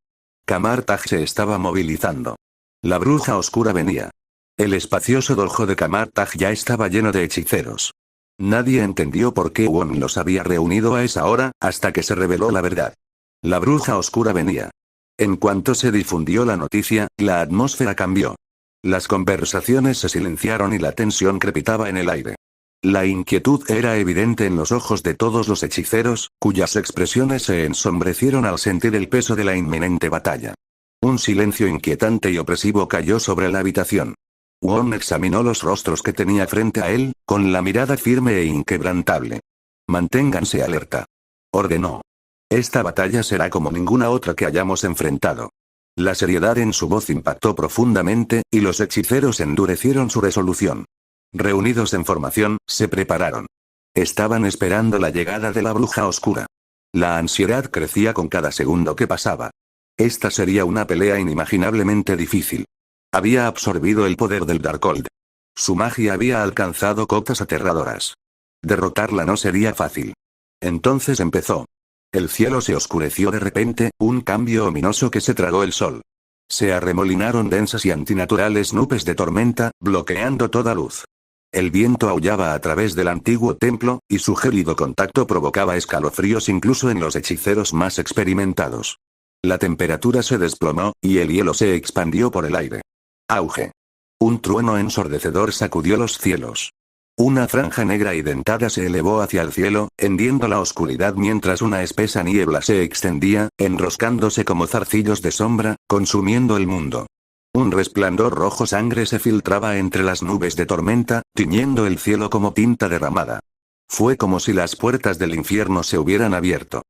Camartag se estaba movilizando. La bruja oscura venía. El espacioso dojo de Camartag ya estaba lleno de hechiceros. Nadie entendió por qué Wong los había reunido a esa hora, hasta que se reveló la verdad. La bruja oscura venía. En cuanto se difundió la noticia, la atmósfera cambió. Las conversaciones se silenciaron y la tensión crepitaba en el aire. La inquietud era evidente en los ojos de todos los hechiceros, cuyas expresiones se ensombrecieron al sentir el peso de la inminente batalla. Un silencio inquietante y opresivo cayó sobre la habitación. Wong examinó los rostros que tenía frente a él, con la mirada firme e inquebrantable. Manténganse alerta. Ordenó. Esta batalla será como ninguna otra que hayamos enfrentado. La seriedad en su voz impactó profundamente, y los hechiceros endurecieron su resolución. Reunidos en formación, se prepararon. Estaban esperando la llegada de la bruja oscura. La ansiedad crecía con cada segundo que pasaba. Esta sería una pelea inimaginablemente difícil. Había absorbido el poder del Darkhold. Su magia había alcanzado cotas aterradoras. Derrotarla no sería fácil. Entonces empezó. El cielo se oscureció de repente, un cambio ominoso que se tragó el sol. Se arremolinaron densas y antinaturales nubes de tormenta, bloqueando toda luz. El viento aullaba a través del antiguo templo, y su gélido contacto provocaba escalofríos incluso en los hechiceros más experimentados. La temperatura se desplomó, y el hielo se expandió por el aire. Auge. Un trueno ensordecedor sacudió los cielos. Una franja negra y dentada se elevó hacia el cielo, hendiendo la oscuridad mientras una espesa niebla se extendía, enroscándose como zarcillos de sombra, consumiendo el mundo. Un resplandor rojo sangre se filtraba entre las nubes de tormenta, tiñendo el cielo como tinta derramada. Fue como si las puertas del infierno se hubieran abierto.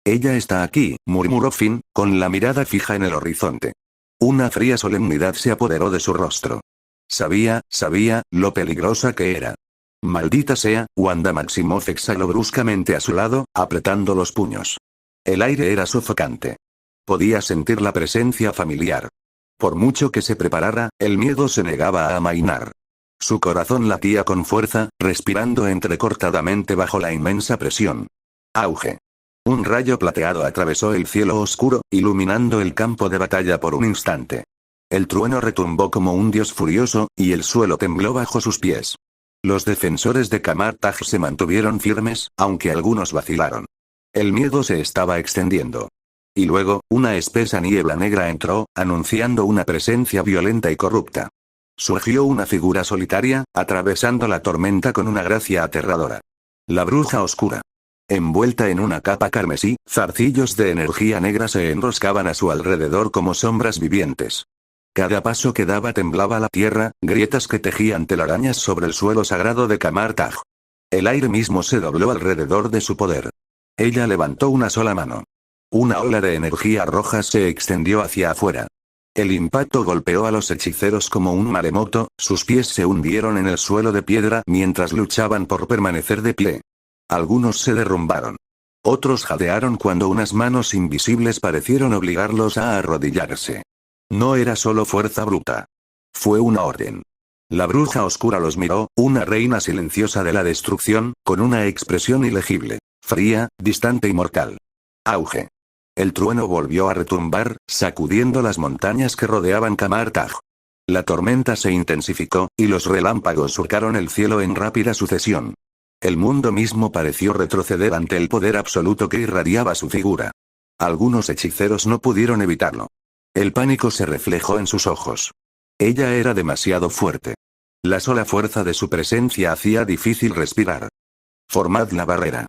Ella está aquí, murmuró Finn, con la mirada fija en el horizonte. Una fría solemnidad se apoderó de su rostro. Sabía, lo peligrosa que era. Maldita sea, Wanda Maximoff exhaló bruscamente a su lado, apretando los puños. El aire era sofocante. Podía sentir la presencia familiar. Por mucho que se preparara, el miedo se negaba a amainar. Su corazón latía con fuerza, respirando entrecortadamente bajo la inmensa presión. Auge. Un rayo plateado atravesó el cielo oscuro, iluminando el campo de batalla por un instante. El trueno retumbó como un dios furioso, y el suelo tembló bajo sus pies. Los defensores de Camartag se mantuvieron firmes, aunque algunos vacilaron. El miedo se estaba extendiendo. Y luego, una espesa niebla negra entró, anunciando una presencia violenta y corrupta. Surgió una figura solitaria, atravesando la tormenta con una gracia aterradora. La bruja oscura. Envuelta en una capa carmesí, zarcillos de energía negra se enroscaban a su alrededor como sombras vivientes. Cada paso que daba temblaba la tierra, grietas que tejían telarañas sobre el suelo sagrado de Camartag. El aire mismo se dobló alrededor de su poder. Ella levantó una sola mano. Una ola de energía roja se extendió hacia afuera. El impacto golpeó a los hechiceros como un maremoto, sus pies se hundieron en el suelo de piedra mientras luchaban por permanecer de pie. Algunos se derrumbaron. Otros jadearon cuando unas manos invisibles parecieron obligarlos a arrodillarse. No era solo fuerza bruta. Fue una orden. La bruja oscura los miró, una reina silenciosa de la destrucción, con una expresión ilegible, fría, distante y mortal. Auge. El trueno volvió a retumbar, sacudiendo las montañas que rodeaban Camartag. La tormenta se intensificó, y los relámpagos surcaron el cielo en rápida sucesión. El mundo mismo pareció retroceder ante el poder absoluto que irradiaba su figura. Algunos hechiceros no pudieron evitarlo. El pánico se reflejó en sus ojos. Ella era demasiado fuerte. La sola fuerza de su presencia hacía difícil respirar. Formad la barrera.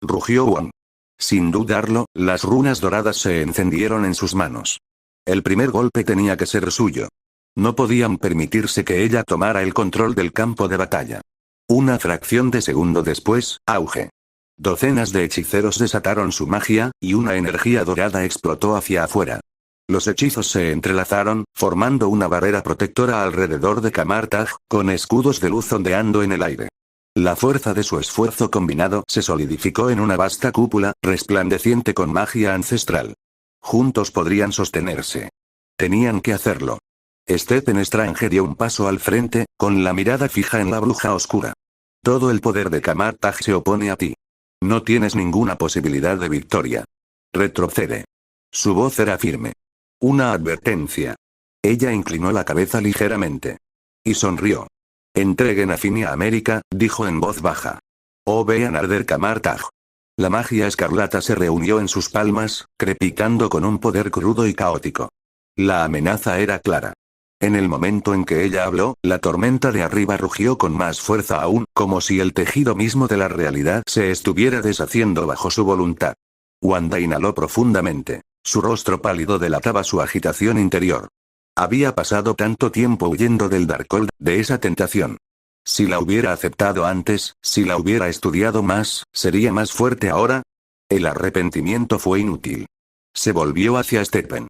Rugió Wong. Sin dudarlo, las runas doradas se encendieron en sus manos. El primer golpe tenía que ser suyo. No podían permitirse que ella tomara el control del campo de batalla. Una fracción de segundo después, auge. Docenas de hechiceros desataron su magia, y una energía dorada explotó hacia afuera. Los hechizos se entrelazaron, formando una barrera protectora alrededor de Camartag, con escudos de luz ondeando en el aire. La fuerza de su esfuerzo combinado se solidificó en una vasta cúpula, resplandeciente con magia ancestral. Juntos podrían sostenerse. Tenían que hacerlo. Stephen Strange dio un paso al frente, con la mirada fija en la bruja oscura. Todo el poder de Camartag se opone a ti. No tienes ninguna posibilidad de victoria. Retrocede. Su voz era firme. Una advertencia. Ella inclinó la cabeza ligeramente. Y sonrió. Entreguen a Finn y a América, dijo en voz baja. O vean arder Camartag. La magia escarlata se reunió en sus palmas, crepitando con un poder crudo y caótico. La amenaza era clara. En el momento en que ella habló, la tormenta de arriba rugió con más fuerza aún, como si el tejido mismo de la realidad se estuviera deshaciendo bajo su voluntad. Wanda inhaló profundamente. Su rostro pálido delataba su agitación interior. Había pasado tanto tiempo huyendo del Darkhold, de esa tentación. Si la hubiera aceptado antes, si la hubiera estudiado más, ¿sería más fuerte ahora? El arrepentimiento fue inútil. Se volvió hacia Stephen.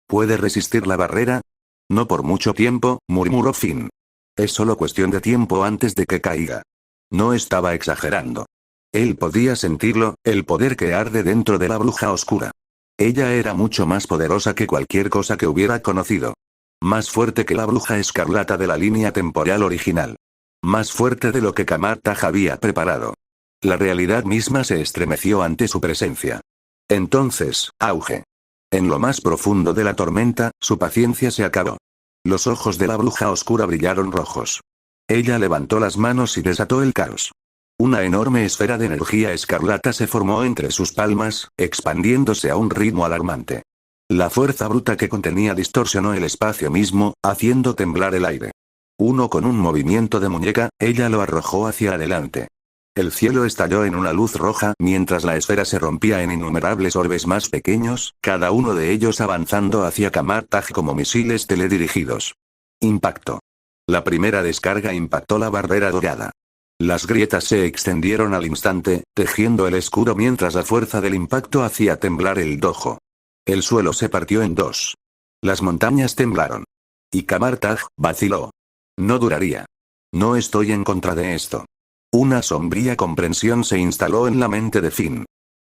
¿Puede resistir la barrera? No por mucho tiempo, murmuró Finn. Es solo cuestión de tiempo antes de que caiga. No estaba exagerando. Él podía sentirlo, el poder que arde dentro de la bruja oscura. Ella era mucho más poderosa que cualquier cosa que hubiera conocido. Más fuerte que la bruja escarlata de la línea temporal original. Más fuerte de lo que Camartag había preparado. La realidad misma se estremeció ante su presencia. Entonces, auge. En lo más profundo de la tormenta, su paciencia se acabó. Los ojos de la bruja oscura brillaron rojos. Ella levantó las manos y desató el caos. Una enorme esfera de energía escarlata se formó entre sus palmas, expandiéndose a un ritmo alarmante. La fuerza bruta que contenía distorsionó el espacio mismo, haciendo temblar el aire. Con un movimiento de muñeca, ella lo arrojó hacia adelante. El cielo estalló en una luz roja mientras la esfera se rompía en innumerables orbes más pequeños, cada uno de ellos avanzando hacia Camartag como misiles teledirigidos. Impacto. La primera descarga impactó la barrera dorada. Las grietas se extendieron al instante, tejiendo el escudo mientras la fuerza del impacto hacía temblar el dojo. El suelo se partió en dos. Las montañas temblaron. Y Camartag vaciló. No duraría. No estoy en contra de esto. Una sombría comprensión se instaló en la mente de Finn.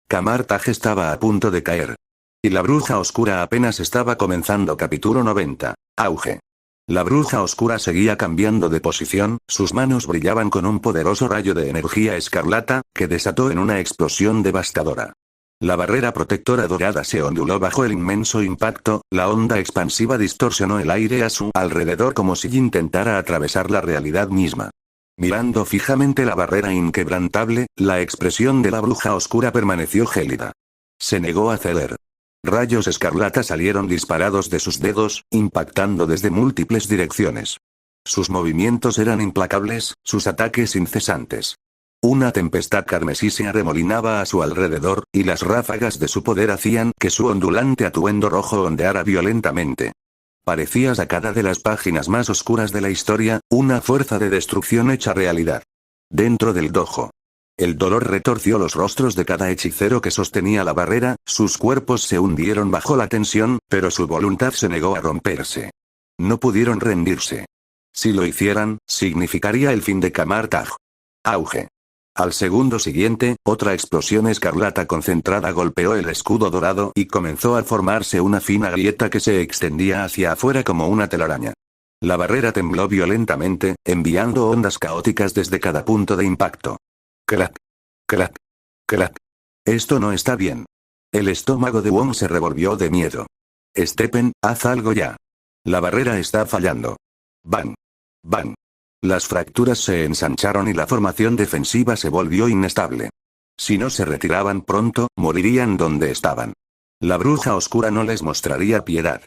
Camartag estaba a punto de caer. Y la bruja oscura apenas estaba comenzando. Capítulo 90. Auge. La bruja oscura seguía cambiando de posición, sus manos brillaban con un poderoso rayo de energía escarlata, que desató en una explosión devastadora. La barrera protectora dorada se onduló bajo el inmenso impacto, la onda expansiva distorsionó el aire a su alrededor como si intentara atravesar la realidad misma. Mirando fijamente la barrera inquebrantable, la expresión de la bruja oscura permaneció gélida. Se negó a ceder. Rayos escarlata salieron disparados de sus dedos, impactando desde múltiples direcciones. Sus movimientos eran implacables, sus ataques incesantes. Una tempestad carmesí se arremolinaba a su alrededor, y las ráfagas de su poder hacían que su ondulante atuendo rojo ondeara violentamente. Parecía sacada de las páginas más oscuras de la historia, una fuerza de destrucción hecha realidad. Dentro del dojo. El dolor retorció los rostros de cada hechicero que sostenía la barrera, sus cuerpos se hundieron bajo la tensión, pero su voluntad se negó a romperse. No pudieron rendirse. Si lo hicieran, significaría el fin de Camartag. Auge. Al segundo siguiente, otra explosión escarlata concentrada golpeó el escudo dorado y comenzó a formarse una fina grieta que se extendía hacia afuera como una telaraña. La barrera tembló violentamente, enviando ondas caóticas desde cada punto de impacto. Crack. Crack. Crack. Esto no está bien. El estómago de Wong se revolvió de miedo. Stephen, haz algo ya. La barrera está fallando. Bang. Bang. Las fracturas se ensancharon y la formación defensiva se volvió inestable. Si no se retiraban pronto, morirían donde estaban. La bruja oscura no les mostraría piedad.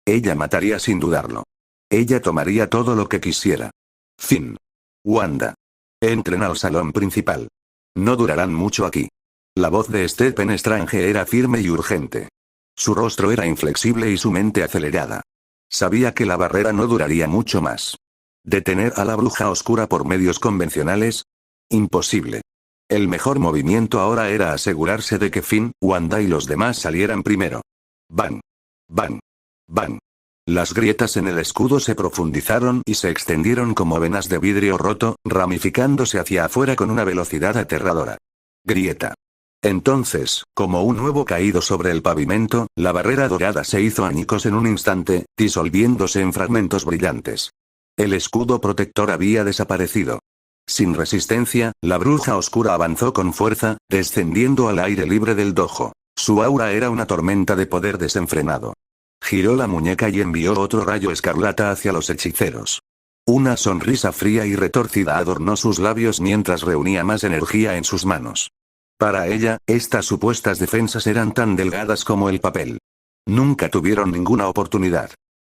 Ella mataría sin dudarlo. Ella tomaría todo lo que quisiera. Finn. Wanda. Entren al salón principal. No durarán mucho aquí. La voz de Stephen Strange era firme y urgente. Su rostro era inflexible y su mente acelerada. Sabía que la barrera no duraría mucho más. ¿Detener a la bruja oscura por medios convencionales? Imposible. El mejor movimiento ahora era asegurarse de que Finn, Wanda y los demás salieran primero. Bang. Bang. Bang. Las grietas en el escudo se profundizaron y se extendieron como venas de vidrio roto, ramificándose hacia afuera con una velocidad aterradora. Grieta. Entonces, como un huevo caído sobre el pavimento, la barrera dorada se hizo añicos en un instante, disolviéndose en fragmentos brillantes. El escudo protector había desaparecido. Sin resistencia, la bruja oscura avanzó con fuerza, descendiendo al aire libre del dojo. Su aura era una tormenta de poder desenfrenado. Giró la muñeca y envió otro rayo escarlata hacia los hechiceros. Una sonrisa fría y retorcida adornó sus labios mientras reunía más energía en sus manos. Para ella, estas supuestas defensas eran tan delgadas como el papel. Nunca tuvieron ninguna oportunidad.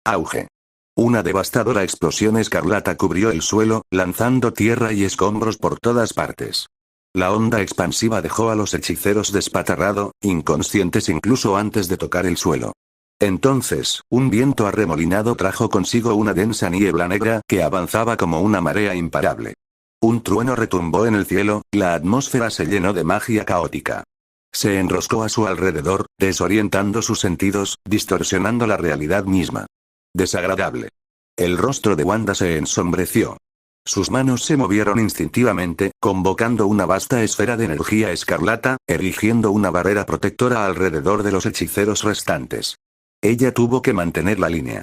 Auge. Una devastadora explosión escarlata cubrió el suelo, lanzando tierra y escombros por todas partes. La onda expansiva dejó a los hechiceros despatarrado, inconscientes incluso antes de tocar el suelo. Entonces, un viento arremolinado trajo consigo una densa niebla negra que avanzaba como una marea imparable. Un trueno retumbó en el cielo, la atmósfera se llenó de magia caótica. Se enroscó a su alrededor, desorientando sus sentidos, distorsionando la realidad misma. Desagradable. El rostro de Wanda se ensombreció. Sus manos se movieron instintivamente, convocando una vasta esfera de energía escarlata, erigiendo una barrera protectora alrededor de los hechiceros restantes. Ella tuvo que mantener la línea.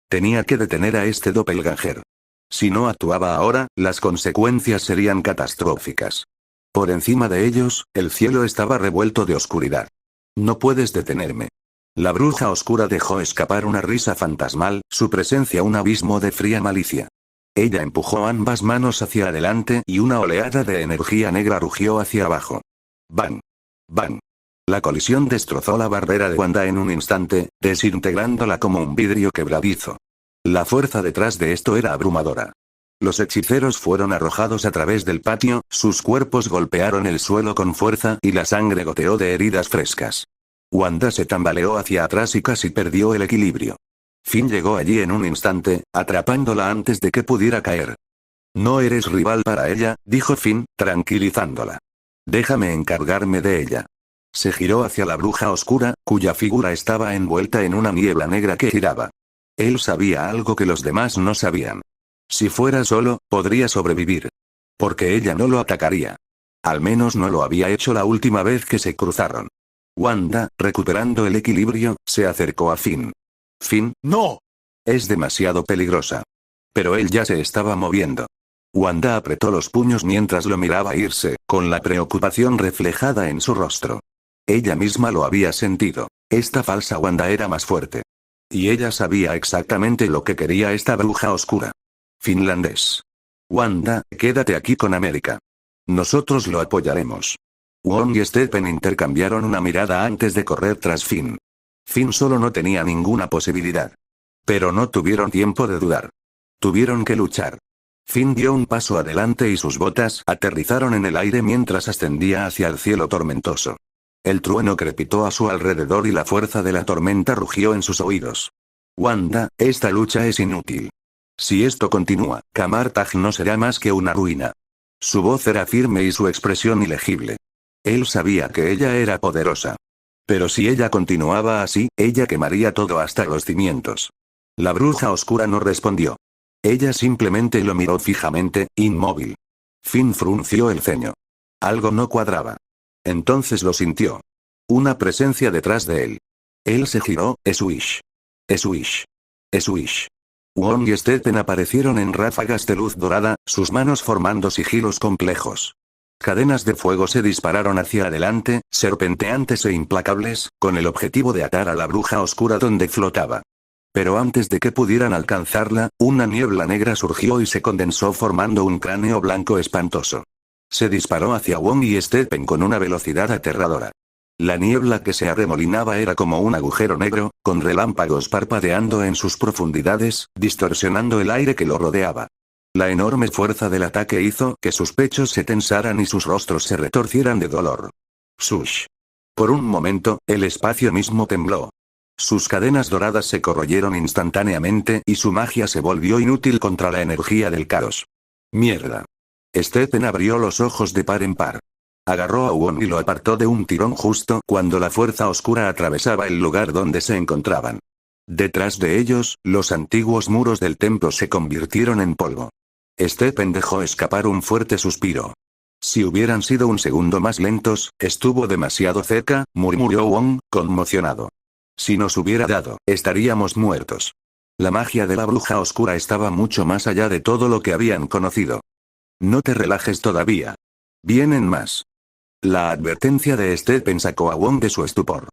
Tenía que detener a este doppelganger. Si no actuaba ahora, las consecuencias serían catastróficas. Por encima de ellos, el cielo estaba revuelto de oscuridad. No puedes detenerme. La bruja oscura dejó escapar una risa fantasmal, su presencia un abismo de fría malicia. Ella empujó ambas manos hacia adelante y una oleada de energía negra rugió hacia abajo. ¡Bang! ¡Bang! La colisión destrozó la barrera de Wanda en un instante, desintegrándola como un vidrio quebradizo. La fuerza detrás de esto era abrumadora. Los hechiceros fueron arrojados a través del patio, sus cuerpos golpearon el suelo con fuerza y la sangre goteó de heridas frescas. Wanda se tambaleó hacia atrás y casi perdió el equilibrio. Finn llegó allí en un instante, atrapándola antes de que pudiera caer. No eres rival para ella, dijo Finn, tranquilizándola. Déjame encargarme de ella. Se giró hacia la bruja oscura, cuya figura estaba envuelta en una niebla negra que giraba. Él sabía algo que los demás no sabían. Si fuera solo, podría sobrevivir. Porque ella no lo atacaría. Al menos no lo había hecho la última vez que se cruzaron. Wanda, recuperando el equilibrio, se acercó a Finn. Finn, ¡No! es demasiado peligrosa. Pero él ya se estaba moviendo. Wanda apretó los puños mientras lo miraba irse, con la preocupación reflejada en su rostro. Ella misma lo había sentido. Esta falsa Wanda era más fuerte. Y ella sabía exactamente lo que quería esta bruja oscura. Finlandés. Wanda, quédate aquí con América. Nosotros lo apoyaremos. Wong y Stephen intercambiaron una mirada antes de correr tras Finn. Finn solo no tenía ninguna posibilidad. Pero no tuvieron tiempo de dudar. Tuvieron que luchar. Finn dio un paso adelante y sus botas aterrizaron en el aire mientras ascendía hacia el cielo tormentoso. El trueno crepitó a su alrededor y la fuerza de la tormenta rugió en sus oídos. Wanda, esta lucha es inútil. Si esto continúa, Camartag no será más que una ruina. Su voz era firme y su expresión ilegible. Él sabía que ella era poderosa. Pero si ella continuaba así, ella quemaría todo hasta los cimientos. La bruja oscura no respondió. Ella simplemente lo miró fijamente, inmóvil. Finn frunció el ceño. Algo no cuadraba. Entonces lo sintió. Una presencia detrás de él. Él se giró, Swish. Swish. Swish. Wong y Stephen aparecieron en ráfagas de luz dorada, sus manos formando sigilos complejos. Cadenas de fuego se dispararon hacia adelante, serpenteantes e implacables, con el objetivo de atar a la bruja oscura donde flotaba. Pero antes de que pudieran alcanzarla, una niebla negra surgió y se condensó formando un cráneo blanco espantoso. Se disparó hacia Wong y Stephen con una velocidad aterradora. La niebla que se arremolinaba era como un agujero negro, con relámpagos parpadeando en sus profundidades, distorsionando el aire que lo rodeaba. La enorme fuerza del ataque hizo que sus pechos se tensaran y sus rostros se retorcieran de dolor. Sush. Por un momento, el espacio mismo tembló. Sus cadenas doradas se corroyeron instantáneamente y su magia se volvió inútil contra la energía del caos. Mierda. Stephen abrió los ojos de par en par. Agarró a Wong y lo apartó de un tirón justo cuando la fuerza oscura atravesaba el lugar donde se encontraban. Detrás de ellos, los antiguos muros del templo se convirtieron en polvo. Stephen dejó escapar un fuerte suspiro. Si hubieran sido un segundo más lentos, estuvo demasiado cerca, murmuró Wong, conmocionado. Si nos hubiera dado, estaríamos muertos. La magia de la bruja oscura estaba mucho más allá de todo lo que habían conocido. No te relajes todavía. Vienen más. La advertencia de Stephen sacó a Wong de su estupor.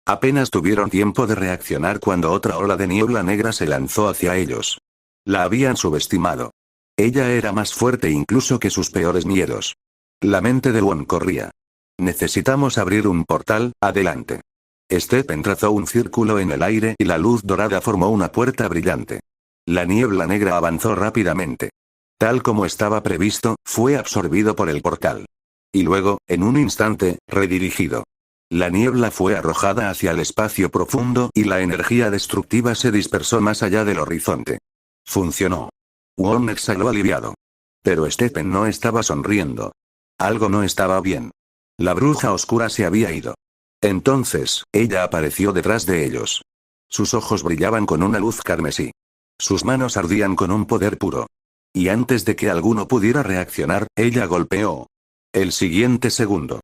Apenas tuvieron tiempo de reaccionar cuando otra ola de niebla negra se lanzó hacia ellos. La habían subestimado. Ella era más fuerte incluso que sus peores miedos. La mente de Wong corría. Necesitamos abrir un portal, adelante. Stephen trazó un círculo en el aire y la luz dorada formó una puerta brillante. La niebla negra avanzó rápidamente. Tal como estaba previsto, fue absorbido por el portal. Y luego, en un instante, redirigido. La niebla fue arrojada hacia el espacio profundo y la energía destructiva se dispersó más allá del horizonte. Funcionó. Wong exhaló aliviado. Pero Stephen no estaba sonriendo. Algo no estaba bien. La bruja oscura se había ido. Entonces, ella apareció detrás de ellos. Sus ojos brillaban con una luz carmesí. Sus manos ardían con un poder puro. Y antes de que alguno pudiera reaccionar, ella golpeó. El siguiente segundo.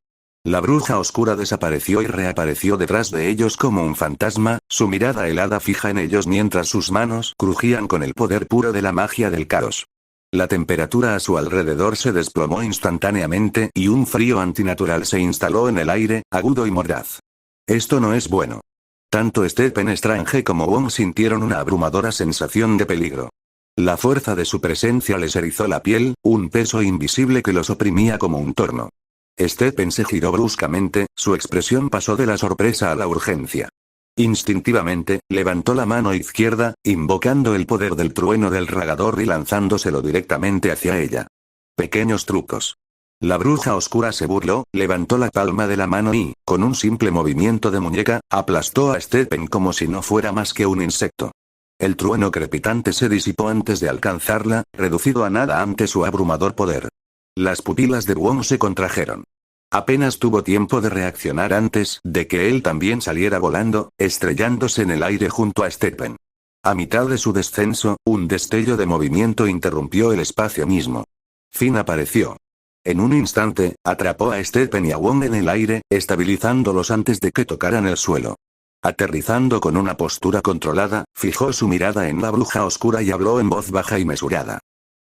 La bruja oscura desapareció y reapareció detrás de ellos como un fantasma, su mirada helada fija en ellos mientras sus manos crujían con el poder puro de la magia del caos. La temperatura a su alrededor se desplomó instantáneamente y un frío antinatural se instaló en el aire, agudo y mordaz. Esto no es bueno. Tanto Stephen Strange como Wong sintieron una abrumadora sensación de peligro. La fuerza de su presencia les erizó la piel, un peso invisible que los oprimía como un torno. Stephen se giró bruscamente, su expresión pasó de la sorpresa a la urgencia. Instintivamente, levantó la mano izquierda, invocando el poder del trueno del ragador y lanzándoselo directamente hacia ella. Pequeños trucos. La bruja oscura se burló, levantó la palma de la mano y, con un simple movimiento de muñeca, aplastó a Stephen como si no fuera más que un insecto. El trueno crepitante se disipó antes de alcanzarla, reducido a nada ante su abrumador poder. Las pupilas de Wong se contrajeron. Apenas tuvo tiempo de reaccionar antes de que él también saliera volando, estrellándose en el aire junto a Stephen. A mitad de su descenso, un destello de movimiento interrumpió el espacio mismo. Finn apareció. En un instante, atrapó a Stephen y a Wong en el aire, estabilizándolos antes de que tocaran el suelo. Aterrizando con una postura controlada, fijó su mirada en la bruja oscura y habló en voz baja y mesurada.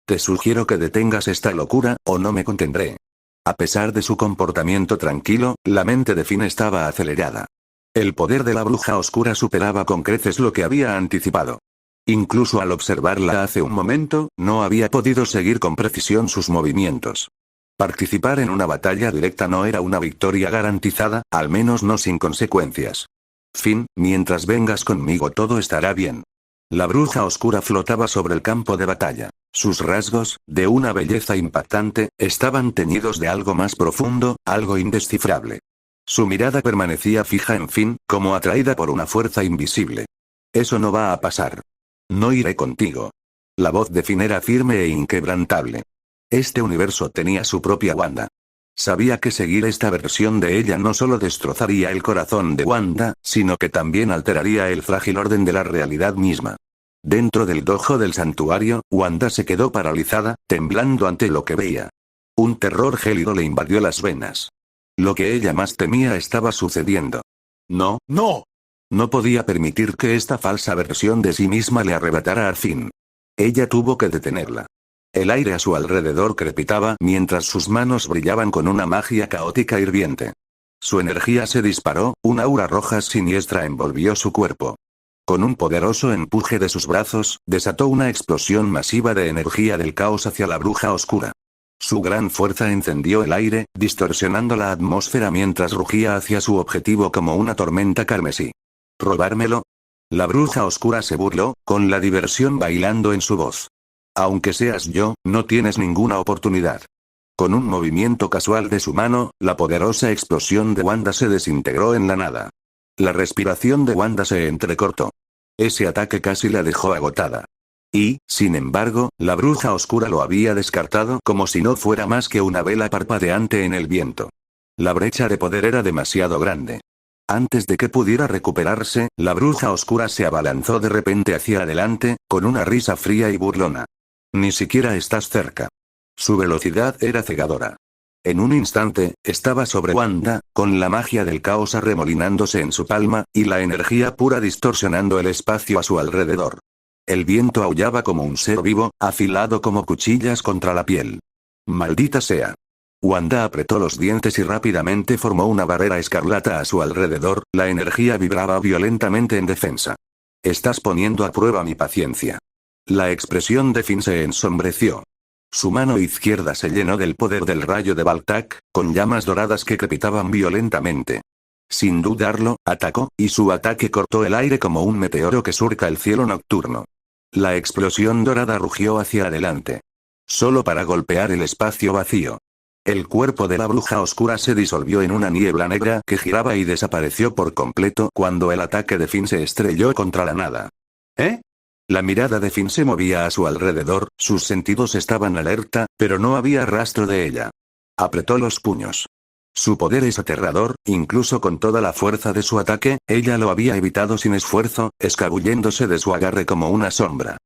Te sugiero que detengas esta locura, o no me contendré. A pesar de su comportamiento tranquilo, la mente de Finn estaba acelerada. El poder de la bruja oscura superaba con creces lo que había anticipado. Incluso al observarla hace un momento, no había podido seguir con precisión sus movimientos. Participar en una batalla directa no era una victoria garantizada, al menos no sin consecuencias. Finn, mientras vengas conmigo todo estará bien. La bruja oscura flotaba sobre el campo de batalla. Sus rasgos, de una belleza impactante, estaban teñidos de algo más profundo, algo indescifrable. Su mirada permanecía fija en Finn, como atraída por una fuerza invisible. Eso no va a pasar. No iré contigo. La voz de Finn era firme e inquebrantable. Este universo tenía su propia Wanda. Sabía que seguir esta versión de ella no solo destrozaría el corazón de Wanda, sino que también alteraría el frágil orden de la realidad misma. Dentro del dojo del santuario, Wanda se quedó paralizada, temblando ante lo que veía. Un terror gélido le invadió las venas. Lo que ella más temía estaba sucediendo. No, ¡No! no podía permitir que esta falsa versión de sí misma le arrebatara a Finn. Ella tuvo que detenerla. El aire a su alrededor crepitaba mientras sus manos brillaban con una magia caótica hirviente. Su energía se disparó, un aura roja siniestra envolvió su cuerpo. Con un poderoso empuje de sus brazos, desató una explosión masiva de energía del caos hacia la bruja oscura. Su gran fuerza encendió el aire, distorsionando la atmósfera mientras rugía hacia su objetivo como una tormenta carmesí. ¿Robármelo? La bruja oscura se burló, con la diversión bailando en su voz. Aunque seas yo, no tienes ninguna oportunidad. Con un movimiento casual de su mano, la poderosa explosión de Wanda se desintegró en la nada. La respiración de Wanda se entrecortó. Ese ataque casi la dejó agotada. Y, sin embargo, la bruja oscura lo había descartado como si no fuera más que una vela parpadeante en el viento. La brecha de poder era demasiado grande. Antes de que pudiera recuperarse, la bruja oscura se abalanzó de repente hacia adelante, con una risa fría y burlona. Ni siquiera estás cerca. Su velocidad era cegadora. En un instante, estaba sobre Wanda, con la magia del caos arremolinándose en su palma, y la energía pura distorsionando el espacio a su alrededor. El viento aullaba como un ser vivo, afilado como cuchillas contra la piel. Maldita sea. Wanda apretó los dientes y rápidamente formó una barrera escarlata a su alrededor, la energía vibraba violentamente en defensa. Estás poniendo a prueba mi paciencia. La expresión de Finn se ensombreció. Su mano izquierda se llenó del poder del rayo de Baltac, con llamas doradas que crepitaban violentamente. Sin dudarlo, atacó, y su ataque cortó el aire como un meteoro que surca el cielo nocturno. La explosión dorada rugió hacia adelante. Solo para golpear el espacio vacío. El cuerpo de la bruja oscura se disolvió en una niebla negra que giraba y desapareció por completo cuando el ataque de Finn se estrelló contra la nada. ¿Eh? La mirada de Finn se movía a su alrededor, sus sentidos estaban alerta, pero no había rastro de ella. Apretó los puños. Su poder es aterrador, incluso con toda la fuerza de su ataque, ella lo había evitado sin esfuerzo, escabulléndose de su agarre como una sombra.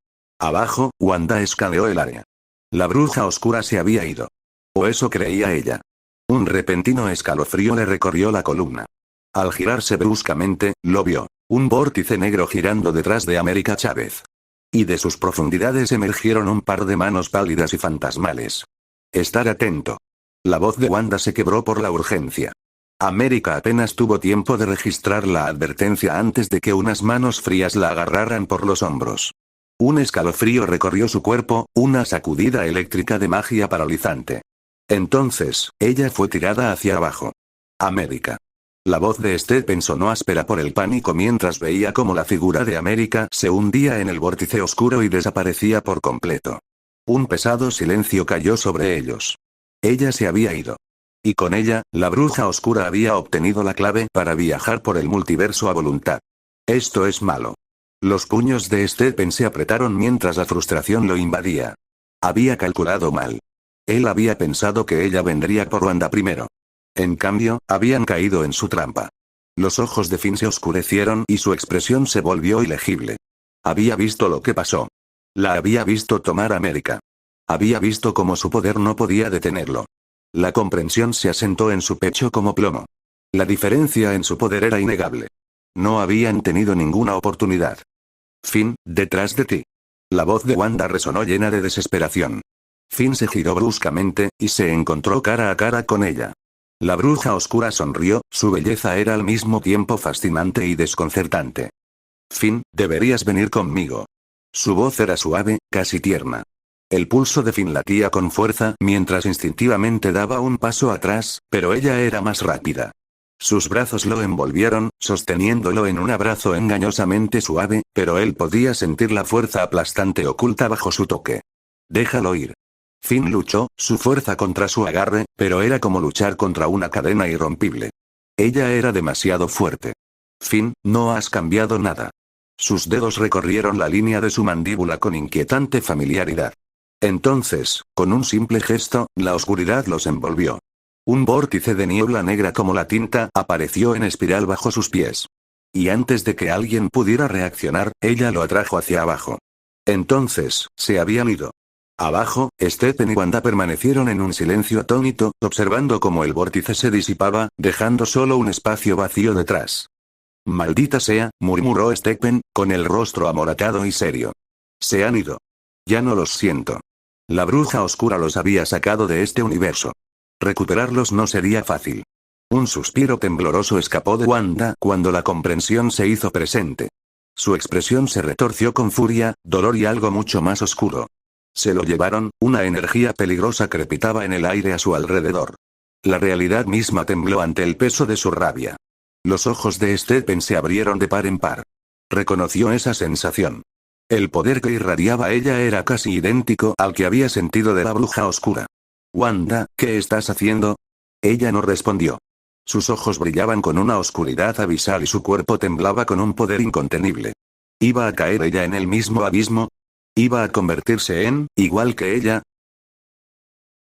Abajo, Wanda escaneó el área. La bruja oscura se había ido. O eso creía ella. Un repentino escalofrío le recorrió la columna. Al girarse bruscamente, lo vio. Un vórtice negro girando detrás de América Chávez. Y de sus profundidades emergieron un par de manos pálidas y fantasmales. Estar atento. La voz de Wanda se quebró por la urgencia. América apenas tuvo tiempo de registrar la advertencia antes de que unas manos frías la agarraran por los hombros. Un escalofrío recorrió su cuerpo, una sacudida eléctrica de magia paralizante. Entonces, ella fue tirada hacia abajo. América. La voz de Stephen sonó áspera por el pánico mientras veía cómo la figura de América se hundía en el vórtice oscuro y desaparecía por completo. Un pesado silencio cayó sobre ellos. Ella se había ido. Y con ella, la bruja oscura había obtenido la clave para viajar por el multiverso a voluntad. Esto es malo. Los puños de Stephen se apretaron mientras la frustración lo invadía. Había calculado mal. Él había pensado que ella vendría por Wanda primero. En cambio, habían caído en su trampa. Los ojos de Finn se oscurecieron y su expresión se volvió ilegible. Había visto lo que pasó. La había visto tomar América. Había visto cómo su poder no podía detenerlo. La comprensión se asentó en su pecho como plomo. La diferencia en su poder era innegable. No habían tenido ninguna oportunidad. Finn, detrás de ti. La voz de Wanda resonó llena de desesperación. Finn se giró bruscamente, y se encontró cara a cara con ella. La bruja oscura sonrió, su belleza era al mismo tiempo fascinante y desconcertante. Finn, deberías venir conmigo. Su voz era suave, casi tierna. El pulso de Finn latía con fuerza mientras instintivamente daba un paso atrás, pero ella era más rápida. Sus brazos lo envolvieron, sosteniéndolo en un abrazo engañosamente suave, pero él podía sentir la fuerza aplastante oculta bajo su toque. Déjalo ir. Finn luchó, su fuerza contra su agarre, pero era como luchar contra una cadena irrompible. Ella era demasiado fuerte. Finn, no has cambiado nada. Sus dedos recorrieron la línea de su mandíbula con inquietante familiaridad. Entonces, con un simple gesto, la oscuridad los envolvió. Un vórtice de niebla negra como la tinta apareció en espiral bajo sus pies. Y antes de que alguien pudiera reaccionar, ella lo atrajo hacia abajo. Entonces, se habían ido. Abajo, Stephen y Wanda permanecieron en un silencio atónito, observando cómo el vórtice se disipaba, dejando solo un espacio vacío detrás. Maldita sea, murmuró Stephen, con el rostro amoratado y serio. Se han ido. Ya no los siento. La bruja oscura los había sacado de este universo. Recuperarlos no sería fácil. Un suspiro tembloroso escapó de Wanda cuando la comprensión se hizo presente. Su expresión se retorció con furia, dolor y algo mucho más oscuro. Se lo llevaron, una energía peligrosa crepitaba en el aire a su alrededor. La realidad misma tembló ante el peso de su rabia. Los ojos de Stephen se abrieron de par en par. Reconoció esa sensación. El poder que irradiaba ella era casi idéntico al que había sentido de la bruja oscura. Wanda, ¿qué estás haciendo? Ella no respondió. Sus ojos brillaban con una oscuridad abisal y su cuerpo temblaba con un poder incontenible. ¿Iba a caer ella en el mismo abismo? ¿Iba a convertirse en, igual que ella?